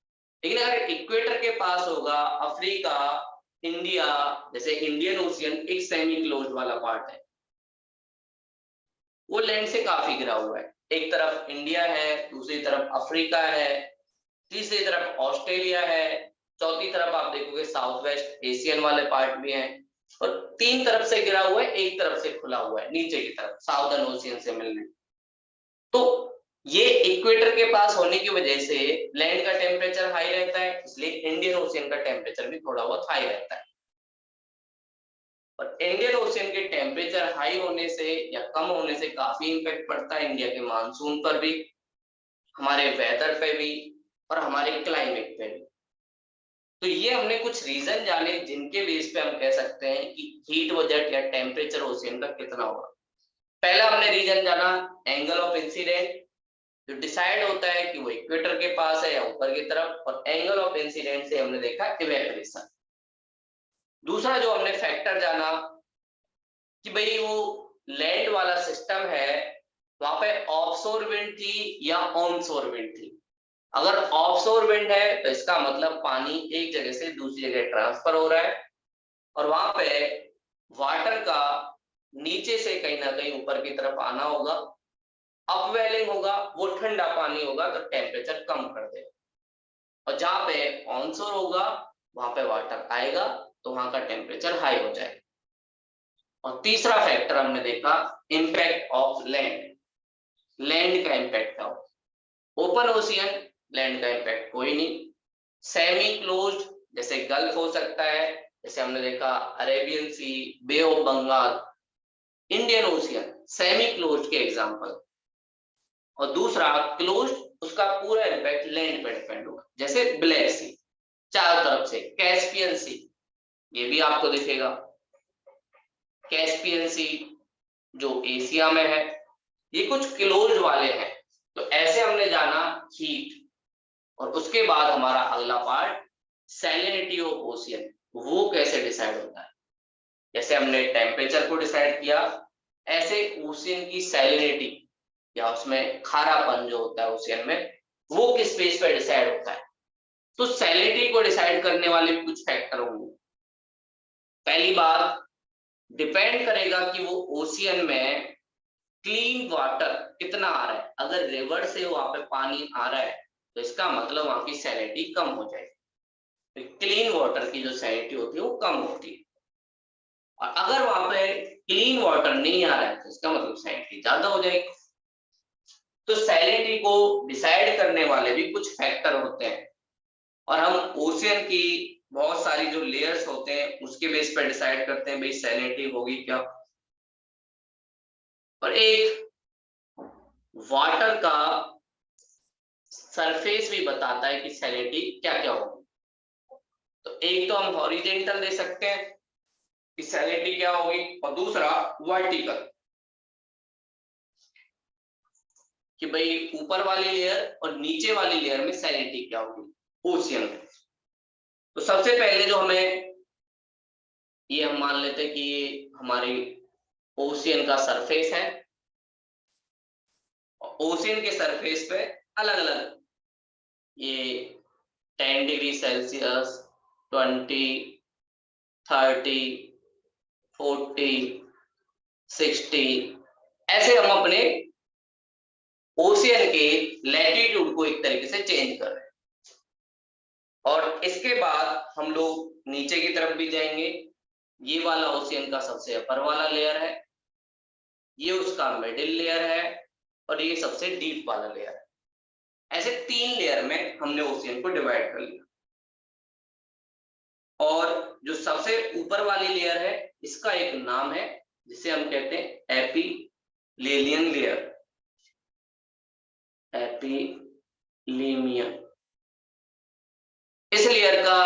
लेकिन अगर इक्वेटर के पास होगा, अफ्रीका, इंडिया, जैसे इंडियन ओशियन एक सेमी क्लोज्ड वाला पार्ट है, वो लैंड से काफी घिरा हुआ है। एक तरफ इंडिया है, दूसरी तरफ अफ्रीका है, तीसरी तरफ ऑस्ट्रेलिया है, चौथी तरफ आप देखोगे साउथ वेस्ट एशियन वाले पार्ट भी हैं, और तीन तरफ से घिरा हुआ है, एक तरफ से खुला हुआ है नीचे की तरफ साउदर्न ओशियन से मिलने। तो ये इक्वेटर के पास होने की वजह से लैंड का टेम्परेचर हाई रहता है, इसलिए इंडियन ओशियन का टेम्परेचर भी थोड़ा बहुत हाई रहता है। और इंडियन ओशियन के टेम्परेचर हाई होने से या कम होने से काफी इंपैक्ट पड़ता है इंडिया के मानसून पर भी, हमारे वेदर पे भी और हमारे क्लाइमेट पे भी। तो ये हमने कुछ रीजन जाने जिनके बेस पे हम कह सकते हैं कि हीट बजट या टेम्परेचर ओशियन का कितना होगा। पहला हमने रीजन जाना एंगल ऑफ इंसिडेंट, जो डिसाइड होता है कि वो इक्वेटर के पास है या ऊपर की तरफ, और एंगल ऑफ इंसिडेंट से हमने देखा इवेपोरेशन। दूसरा जो हमने फैक्टर जाना कि भाई वो लैंड वाला सिस्टम है, वहां पे ऑफशोर विंड थी या ऑनशोर विंड थी। अगर ऑफशोर विंड है तो इसका मतलब पानी एक जगह से दूसरी जगह ट्रांसफर हो रहा है, और वहां पे वाटर का नीचे से कहीं ना कहीं ऊपर की तरफ आना होगा, अपवेलिंग होगा, वो ठंडा पानी होगा तो टेम्परेचर कम कर देगा। और जहां पे ऑनशोर होगा वहां पे वाटर आएगा तो वहां का टेम्परेचर हाई हो जाएगा। और तीसरा फैक्टर हमने देखा इम्पैक्ट ऑफ लैंड, लैंड का इम्पैक्ट क्या हो। ओपन ओशियन, लैंड का इम्पैक्ट कोई नहीं। सेमी क्लोज्ड जैसे गल्फ हो सकता है, जैसे हमने देखा Arabian Sea, Bay of Bengal, Indian Ocean, semi closed के एग्जांपल। और दूसरा क्लोज्ड, उसका पूरा इम्पैक्ट लैंड पे डिपेंड होगा, जैसे ब्लैक सी चारों तरफ से, कैस्पियन सी, ये भी आपको दिखेगा कैस्पियन सी जो एशिया में है, ये कुछ क्लोज्ड वाले हैं। तो ऐसे हमने जाना हीट। और उसके बाद हमारा अगला पार्ट सैलिनिटी ऑफ ओशियन, वो कैसे डिसाइड होता है। जैसे हमने टेम्परेचर को डिसाइड किया, ऐसे ओशियन की सैलिनिटी या उसमें खारापन जो होता है ओशियन में, वो किस बेस पे डिसाइड होता है। तो सैलिनिटी को डिसाइड करने वाले कुछ फैक्टर होंगे। पहली बात, डिपेंड करेगा कि वो ओशियन में क्लीन वाटर कितना आ रहा है। अगर रिवर से वहां पे पानी आ रहा है तो इसका मतलब वहां की सैलिनिटी कम हो जाएगी। तो क्लीन वाटर की जो सैलिनिटी होती है वो कम होती है। और अगर वहां पे क्लीन वाटर नहीं आ रहा है तो इसका मतलब सैलिनिटी ज्यादा हो जाएगी। तो सैलिनिटी को डिसाइड करने वाले भी कुछ फैक्टर होते हैं, और हम ओशियन की बहुत सारी जो लेयर्स होते हैं उसके बेस पर डिसाइड करते हैं भाई सैलिनिटी होगी क्या। और एक वाटर का सरफेस भी बताता है कि सैलिनिटी क्या क्या होगी। तो एक तो हम हॉरिजेंटल दे सकते हैं कि सैलिनिटी क्या होगी, और दूसरा वर्टिकल कि भाई ऊपर वाली लेयर और नीचे वाली लेयर में सैलिनिटी क्या होगी ओशियन में। तो सबसे पहले जो हमें, ये हम मान लेते हैं कि ये हमारी ओशियन का सरफेस है। ओशियन के सरफेस पे अलग अलग, ये 10 डिग्री सेल्सियस, 20, 30, 40, 60, ऐसे हम अपने ओशियन के लैटिट्यूड को एक तरीके से चेंज कर रहे हैं। और इसके बाद हम लोग नीचे की तरफ भी जाएंगे। ये वाला ओशियन का सबसे अपर वाला लेयर है, ये उसका मिडिल लेयर है, और ये सबसे डीप वाला लेयर है। ऐसे 3 लेयर में हमने ओशियन को डिवाइड कर लिया। और जो सबसे ऊपर वाली लेयर है इसका एक नाम है जिसे हम कहते हैं एपिलेलियन लेयर, एपिलीमियन। इस लेयर का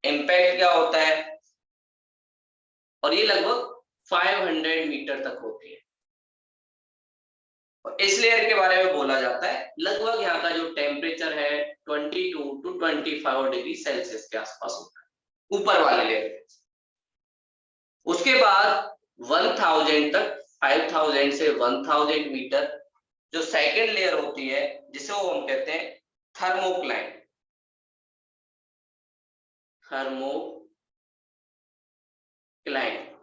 इम्पैक्ट क्या होता है, और ये लगभग 500 मीटर तक होती है। और इस लेयर के बारे में बोला जाता है लगभग यहाँ का जो टेम्परेचर है 22 टू 25 डिग्री सेल्सियस के आसपास होता है ऊपर वाले लेयर। उसके बाद 1000 तक, 5000 से 1000 मीटर जो सेकेंड लेयर होती है, जिसे वो हम कहते हैं थर्मोक्लाइन। थर्मोक्लाइन,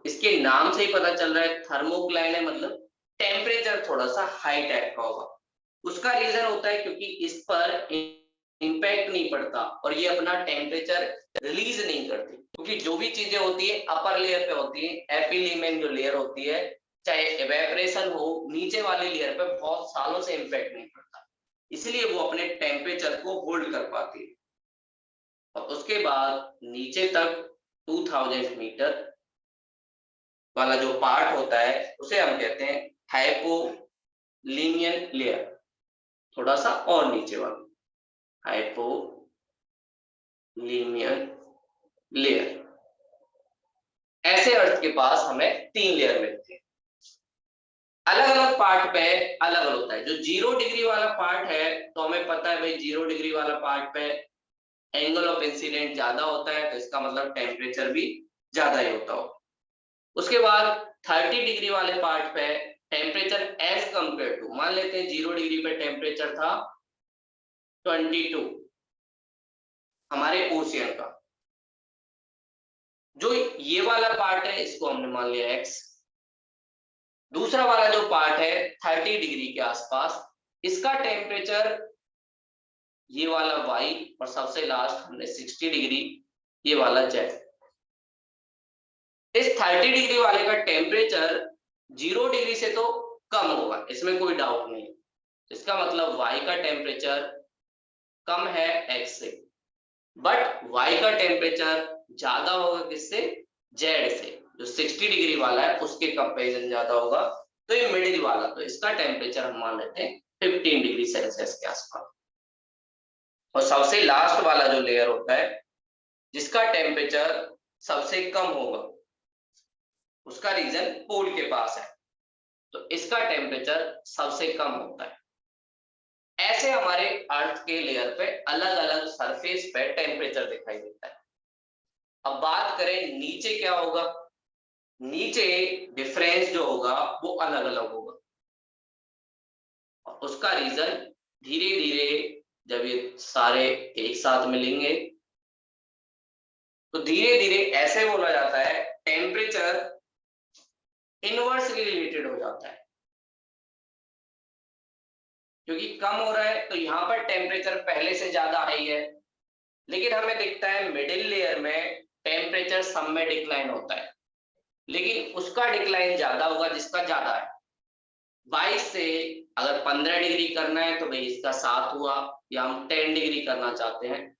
इसके नाम से ही पता चल रहा है थर्मोक्लाइन है, मतलब टेम्परेचर थोड़ा सा हाई टाइप का होगा। उसका रीजन होता है क्योंकि इस पर इम्पैक्ट नहीं पड़ता और ये अपना टेम्परेचर रिलीज नहीं करती, क्योंकि जो भी चीजें होती है अपर लेयर पे होती है। एपिलीमेन जो लेयर होती है, चाहे इवेपोरेशन हो, नीचे वाली लेयर पे बहुत सालों से इम्पैक्ट नहीं पड़ता, इसलिए वो अपने टेम्परेचर को होल्ड कर पाती है। और उसके बाद नीचे तक 2000 मीटर वाला जो पार्ट होता है उसे हम कहते हैं हाइपोलीनियन लेयर, थोड़ा सा और नीचे वाला हाइपोलीनियन लेयर। ऐसे अर्थ के पास हमें 3 लेयर मिलते हैं। अलग अलग पार्ट पे अलग अलग होता है। जो 0 डिग्री वाला पार्ट है तो हमें पता है भाई 0 डिग्री वाला पार्ट पे एंगल ऑफ इंसिडेंट ज्यादा होता है, तो इसका मतलब टेम्परेचर भी ज्यादा ही होता हो। उसके बाद 30 डिग्री वाले पार्ट पे टेम्परेचर एज कंपेयर टू, मान लेते हैं 0 डिग्री पे टेम्परेचर था 22 हमारे ओशियन का। जो ये वाला पार्ट है इसको हमने मान लिया एक्स। दूसरा वाला जो पार्ट है 30 डिग्री के आसपास, इसका टेम्परेचर ये वाला वाई, और सबसे लास्ट हमने 60 डिग्री ये वाला जेड। इस 30 डिग्री वाले का टेम्परेचर 0 डिग्री से तो कम होगा, इसमें कोई डाउट नहीं। इसका मतलब y का टेम्परेचर कम है x से, बट y का टेम्परेचर ज्यादा होगा किससे, z से। जो 60 डिग्री वाला है उसके कंपेरिजन ज्यादा होगा। तो ये मिडिल वाला, तो इसका टेम्परेचर हम मान लेते हैं 15 डिग्री सेल्सियस के आसपास। और सबसे लास्ट वाला जो लेयर होता है जिसका टेम्परेचर सबसे कम होगा, उसका रीजन पोल के पास है, तो इसका टेम्परेचर सबसे कम होता है। ऐसे हमारे अर्थ के लेयर पे अलग अलग सरफेस पे टेम्परेचर दिखाई देता है। अब बात करें नीचे क्या होगा, नीचे डिफरेंस जो होगा वो अलग अलग होगा। और उसका रीजन धीरे धीरे जब ये सारे एक साथ मिलेंगे तो धीरे धीरे ऐसे बोला जाता है टेम्परेचर इनवर्सली रिलेटेड हो जाता है। क्योंकि कम हो रहा है तो यहाँ पर टेम्परेचर पहले से ज्यादा हाई है, लेकिन हमें दिखता है मिडिल लेयर में टेम्परेचर सब में डिक्लाइन होता है, लेकिन उसका डिक्लाइन ज्यादा होगा जिसका ज्यादा है। 22 से अगर 15 डिग्री करना है तो भाई इसका 7 हुआ, या हम 10 डिग्री करना चाहते हैं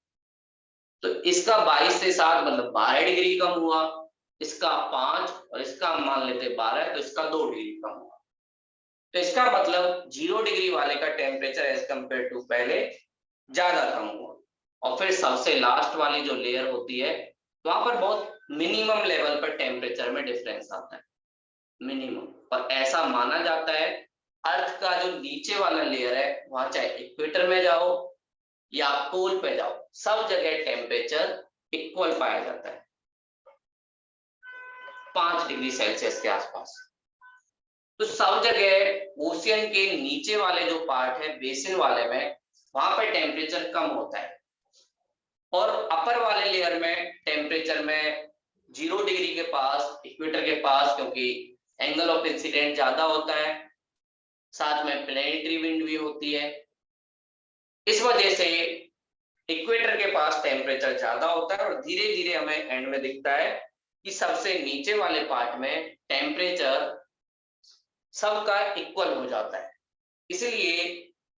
तो इसका 22 से 7 मतलब 12 डिग्री कम हुआ, इसका 5 और इसका हम मान लेते 12 तो इसका 2 डिग्री कम हुआ। तो इसका मतलब 0 डिग्री वाले का टेम्परेचर एज कंपेयर टू पहले ज्यादा कम हुआ। और फिर सबसे लास्ट वाली जो लेयर होती है वहां पर बहुत मिनिमम लेवल पर टेम्परेचर में डिफरेंस आता है, मिनिमम। और ऐसा माना जाता है अर्थ का जो नीचे वाला लेयर है वहां चाहे इक्वेटर में जाओ या पोल पे जाओ, सब जगह टेम्परेचर इक्वल पाया जाता है 5 डिग्री सेल्सियस के आसपास। तो सब जगह ओशियन के नीचे वाले जो पार्ट है बेसिन वाले में वहां पर टेम्परेचर कम होता है, और अपर वाले लेयर में टेम्परेचर में 0 डिग्री के पास इक्वेटर के पास, क्योंकि एंगल ऑफ इंसिडेंट ज्यादा होता है, साथ में प्लेनेटरी विंड भी होती है, इस वजह से इक्वेटर के पास टेम्परेचर ज्यादा होता है। और धीरे धीरे हमें एंड में दिखता है कि सबसे नीचे वाले पार्ट में टेम्परेचर सबका इक्वल हो जाता है। इसलिए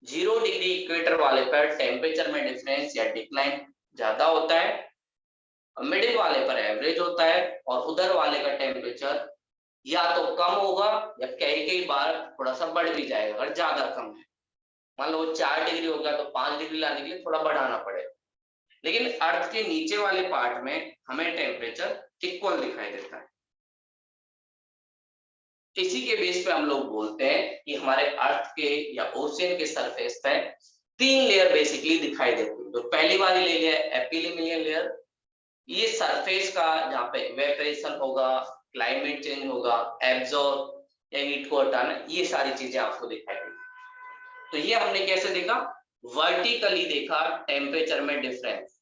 0 डिग्री इक्वेटर वाले पर टेम्परेचर में डिफरेंस या डिक्लाइन ज्यादा होता है, मिडिल वाले पर एवरेज होता है, और उधर वाले का टेम्परेचर या तो कम होगा या कई कई बार थोड़ा सा बढ़ भी जाएगा अगर ज्यादा कम है। मान लो 4 डिग्री हो गया तो 5 डिग्री लाने के लिए थोड़ा बढ़ाना पड़ेगा। लेकिन अर्थ के नीचे वाले पार्ट में हमें टेम्परेचर इक्वल दिखाई देता है। इसी के बेस पे हम लोग बोलते हैं कि हमारे अर्थ के या ओशियन के सरफेस पे 3 लेयर बेसिकली दिखाई देती है। तो पहली वाली लेयर है एपिथेलियल लेयर, ये सरफेस का जहाँ पे इवेपोरेशन होगा, क्लाइमेट चेंज होगा, एब्जॉर्ब या हीट को हटाना, ये सारी चीजें आपको दिखाई देंगी। तो ये हमने कैसे देखा, वर्टिकली देखा टेम्परेचर में डिफरेंस,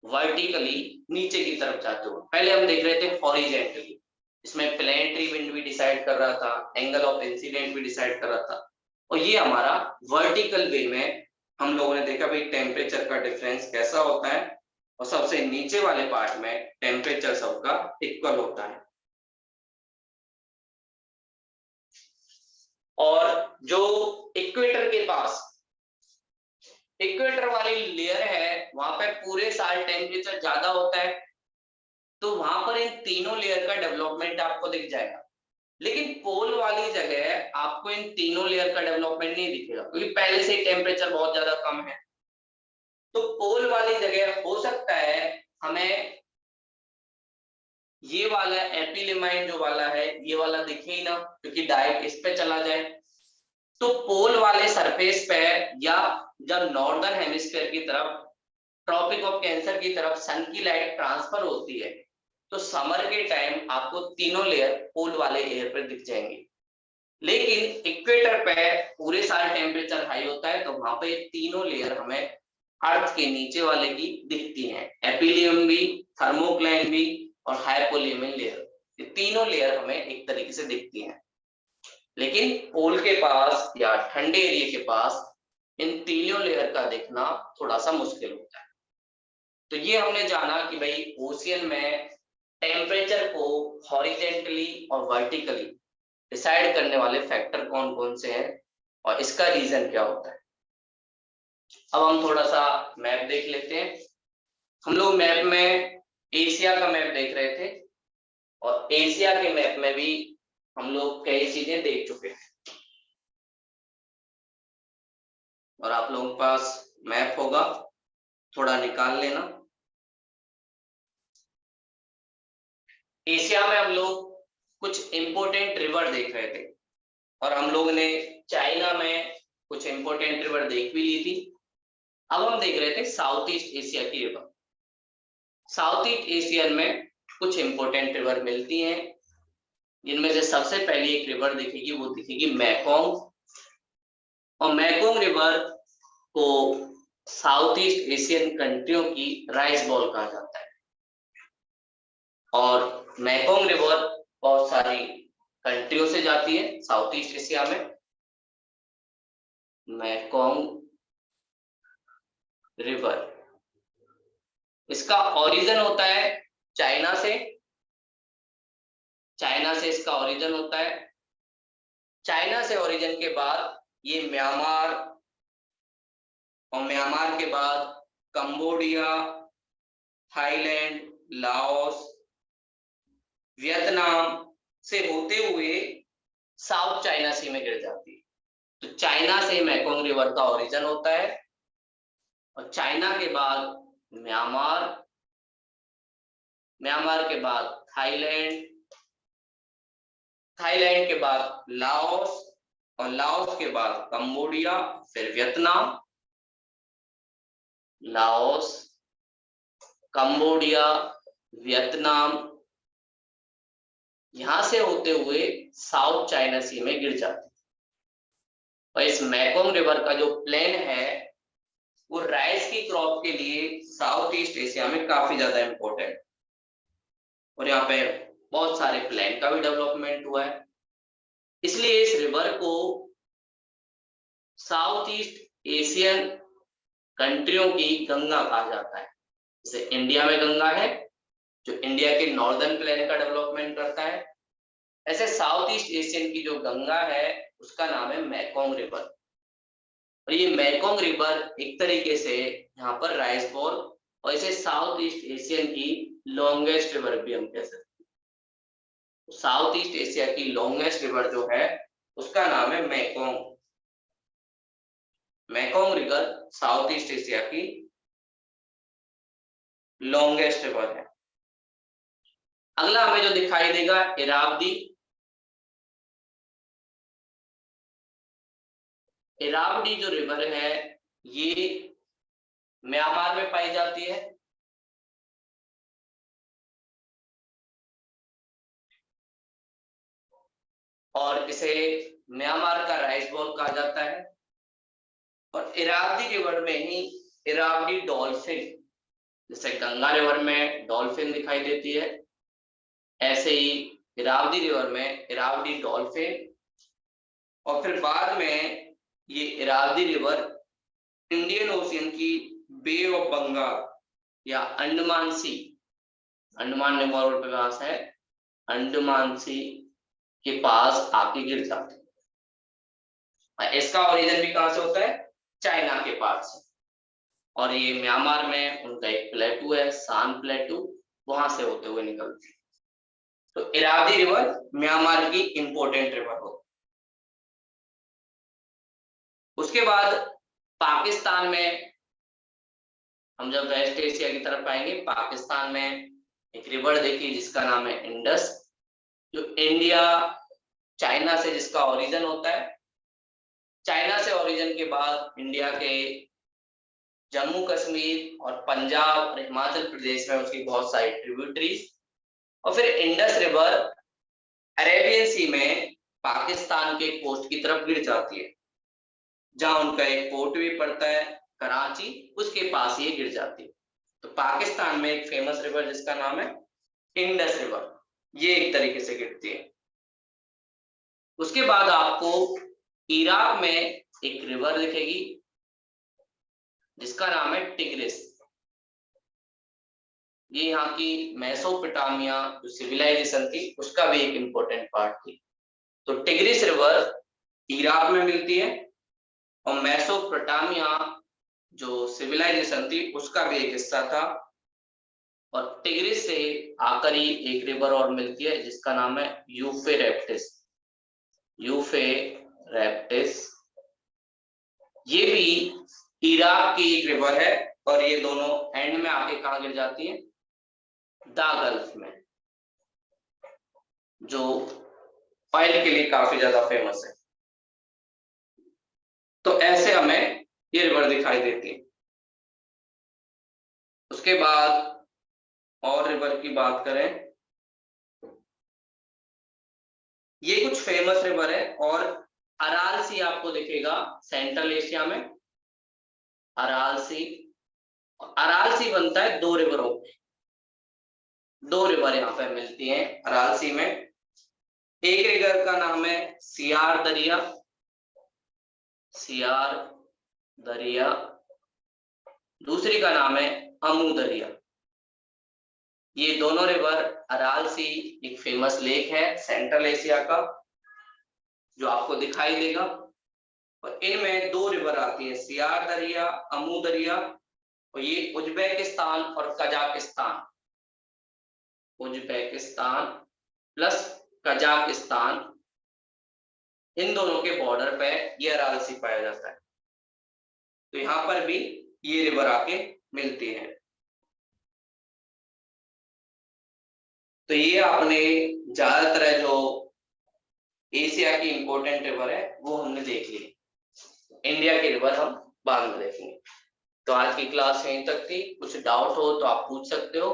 वर्टिकली नीचे की तरफ जाते हुए। पहले हम देख रहे थे हॉरिजेंटली, इसमें प्लेनेटरी विंड भी डिसाइड कर रहा था, एंगल ऑफ इंसिडेंट भी डिसाइड कर रहा था। और ये हमारा वर्टिकल वे में हम लोगों ने देखा भाई टेम्परेचर का डिफरेंस कैसा होता है, और सबसे नीचे वाले पार्ट में टेम्परेचर सबका इक्वल होता है। और जो इक्वेटर के पास इक्वेटर वाली लेयर है वहां पे पूरे साल टेम्परेचर ज्यादा होता है, तो वहां पर इन तीनों लेयर का डेवलपमेंट आपको दिख जाएगा। लेकिन पोल वाली जगह आपको इन तीनों लेयर का डेवलपमेंट नहीं दिखेगा, क्योंकि पहले से ही टेम्परेचर बहुत ज्यादा कम है। तो पोल वाली जगह हो सकता है हमें ये वाला एपिलिमाइन जो वाला है, ये वाला दिखे ही ना, क्योंकि डायरेक्ट इस पे चला जाए। तो पोल वाले सरफेस पे, या जब नॉर्दर्न हेमिस्फीयर की तरफ, ट्रॉपिक ऑफ कैंसर की तरफ सन की लाइट ट्रांसफर होती है, तो समर के टाइम आपको तीनों लेयर पोल वाले एयर पर दिख जाएंगे। लेकिन इक्वेटर पे पूरे साल टेम्परेचर हाई होता है, तो वहां पे तीनों लेयर हमें अर्थ के नीचे वाले की दिखती हैं, एपिलियम भी, थर्मोक्लाइन भी और हाइपोलियमन लेयर। ये तीनों लेयर हमें एक तरीके से दिखती हैं। लेकिन पोल के पास या ठंडे एरिया के पास इन तीनों लेयर का देखना थोड़ा सा मुश्किल होता है। तो ये हमने जाना कि भाई ओशियन में टेम्परेचर को हॉरिजेंटली और वर्टिकली डिसाइड करने वाले फैक्टर कौन कौन से हैं और इसका रीजन क्या होता है। अब हम थोड़ा सा मैप देख लेते हैं। हम लोग मैप में एशिया का मैप देख रहे थे, और एशिया के मैप में भी हम लोग कई चीजें देख चुके हैं। और आप लोगों के पास मैप होगा, थोड़ा निकाल लेना। एशिया में हम लोग कुछ इंपोर्टेंट रिवर देख रहे थे, और हम लोगों ने चाइना में कुछ इंपोर्टेंट रिवर देख भी ली थी। अब हम देख रहे थे साउथ ईस्ट एशिया की रिवर। साउथ ईस्ट एशियन में कुछ इंपोर्टेंट रिवर मिलती हैं, जिनमें से सबसे पहली एक रिवर दिखेगी, वो दिखेगी मैकोंग। और मैकोंग रिवर को साउथ ईस्ट एशियन कंट्रियों की राइस बॉल कहा जाता है। और मैकोंग रिवर बहुत सारी कंट्रियों से जाती है साउथ ईस्ट एशिया में। मैकोंग रिवर, इसका ओरिजिन होता है चाइना से। चाइना से इसका ओरिजिन होता है। चाइना से ओरिजिन के बाद ये म्यांमार, और म्यांमार के बाद कंबोडिया, थाईलैंड, लाओस, वियतनाम से होते हुए साउथ चाइना सी में गिर जाती है। तो चाइना से मैकोंग रिवर का ओरिजिन होता है, और चाइना के बाद म्यांमार, म्यांमार के बाद थाईलैंड, थाईलैंड के बाद लाओस, और लाओस के बाद कंबोडिया, फिर वियतनाम। लाओस, कंबोडिया, वियतनाम, यहां से होते हुए साउथ चाइना सी में गिर जाती है। और इस मैकोंग रिवर का जो प्लेन है, वो राइस की क्रॉप के लिए साउथ ईस्ट एशिया में काफी ज्यादा इंपॉर्टेंट, और यहाँ पे बहुत सारे प्लेन का भी डेवलपमेंट हुआ है। इसलिए इस रिवर को साउथ ईस्ट एशियन कंट्रियों की गंगा कहा जाता है। जैसे इंडिया में गंगा है, जो इंडिया के नॉर्दर्न प्लेन का डेवलपमेंट करता है, ऐसे साउथ ईस्ट एशियन की जो गंगा है उसका नाम है मैकोंग रिवर। और ये मैकोंग रिवर एक तरीके से यहाँ पर राइस बॉल, और इसे साउथ ईस्ट एशियन की लॉन्गेस्ट रिवर भी हम कह सकते हैं। साउथ ईस्ट एशिया की लॉन्गेस्ट रिवर जो है उसका नाम है Mekong. Mekong river south east Asia की लॉन्गेस्ट रिवर है। अगला हमें जो दिखाई देगा इरावदी। इरावदी जो रिवर है ये म्यांमार में पाई जाती है। और इसे म्यांमार का राइस बॉल कहा जाता है। और इरावदी रिवर में ही इरावदी डॉल्फिन, जैसे गंगा रिवर में डॉल्फिन दिखाई देती है, ऐसे ही इरावदी रिवर में इरावदी डॉल्फिन। और फिर बाद में ये इरावदी रिवर इंडियन ओशियन की बे ऑफ बंगाल या अंडमान सी, अंडमान निकोबार के पास है, अंडमान सी के पास आके गिर जाते हैं। इसका ओरिजिन भी कहां से होता है? चाइना के पास से। और ये म्यांमार में उनका एक प्लेटू है, सान प्लेटू, वहां से होते हुए निकलती है। तो इरावदी रिवर म्यांमार की इंपोर्टेंट रिवर हो। उसके बाद पाकिस्तान में, हम जब वेस्ट एशिया की तरफ आएंगे, पाकिस्तान में एक रिवर देखी जिसका नाम है इंडस, जो इंडिया चाइना से जिसका ओरिजिन होता है, चाइना से ओरिजिन के बाद इंडिया के जम्मू कश्मीर और पंजाब और हिमाचल प्रदेश में उसकी बहुत सारी ट्रिब्यूटरीज, और फिर इंडस रिवर अरेबियन सी में पाकिस्तान के कोस्ट की तरफ गिर जाती है, जहां उनका एक पोर्ट भी पड़ता है कराची, उसके पास ये गिर जाती है। तो पाकिस्तान में एक फेमस रिवर जिसका नाम है इंडस रिवर, ये एक तरीके से गिरती है। उसके बाद आपको इराक में एक रिवर दिखेगी जिसका नाम है टिग्रिस। ये यहाँ की मेसोपोटामिया जो सिविलाइजेशन थी उसका भी एक इम्पोर्टेंट पार्ट थी। तो टिग्रिस रिवर इराक में मिलती है, और मेसोपोटामिया जो सिविलाइजेशन थी उसका भी एक हिस्सा था। और टिग्रिस से आकर ही एक रिवर और मिलती है जिसका नाम है यूफ्रेटिस। यूफ्रेटिस ये भी इराक की एक रिवर है, और ये दोनों एंड में आके कहाँ गिर जाती है, द गल्फ में, जो ऑयल के लिए काफी ज्यादा फेमस है। तो ऐसे हमें ये रिवर दिखाई देती है। उसके बाद और रिवर की बात करें, ये कुछ फेमस रिवर है। और अराल सी आपको दिखेगा सेंट्रल एशिया में, अराल सी। अराल सी बनता है दो रिवरों पे, दो रिवर यहाँ पे मिलती हैं अराल सी में। एक रिवर का नाम है सियार दरिया, सियार दरिया, दूसरी का नाम है अमू दरिया। ये दोनों रिवर अराल सी एक फेमस लेक है सेंट्रल एशिया का, जो आपको दिखाई देगा। और इनमें दो रिवर आती है, सियार दरिया, अमू दरिया, और ये उज्बेकिस्तान और कजाकिस्तान, उज्बेकिस्तान प्लस कजाकिस्तान, इन दोनों के बॉर्डर पे ये अराल सी पाया जाता है। तो यहाँ पर भी ये रिवर आके मिलती है। तो ये आपने ज्यादातर जो एशिया की इंपॉर्टेंट रिवर है वो हमने देख ली। इंडिया की रिवर हम बाद में देखेंगे। तो आज की क्लास यहीं तक थी। कुछ डाउट हो तो आप पूछ सकते हो।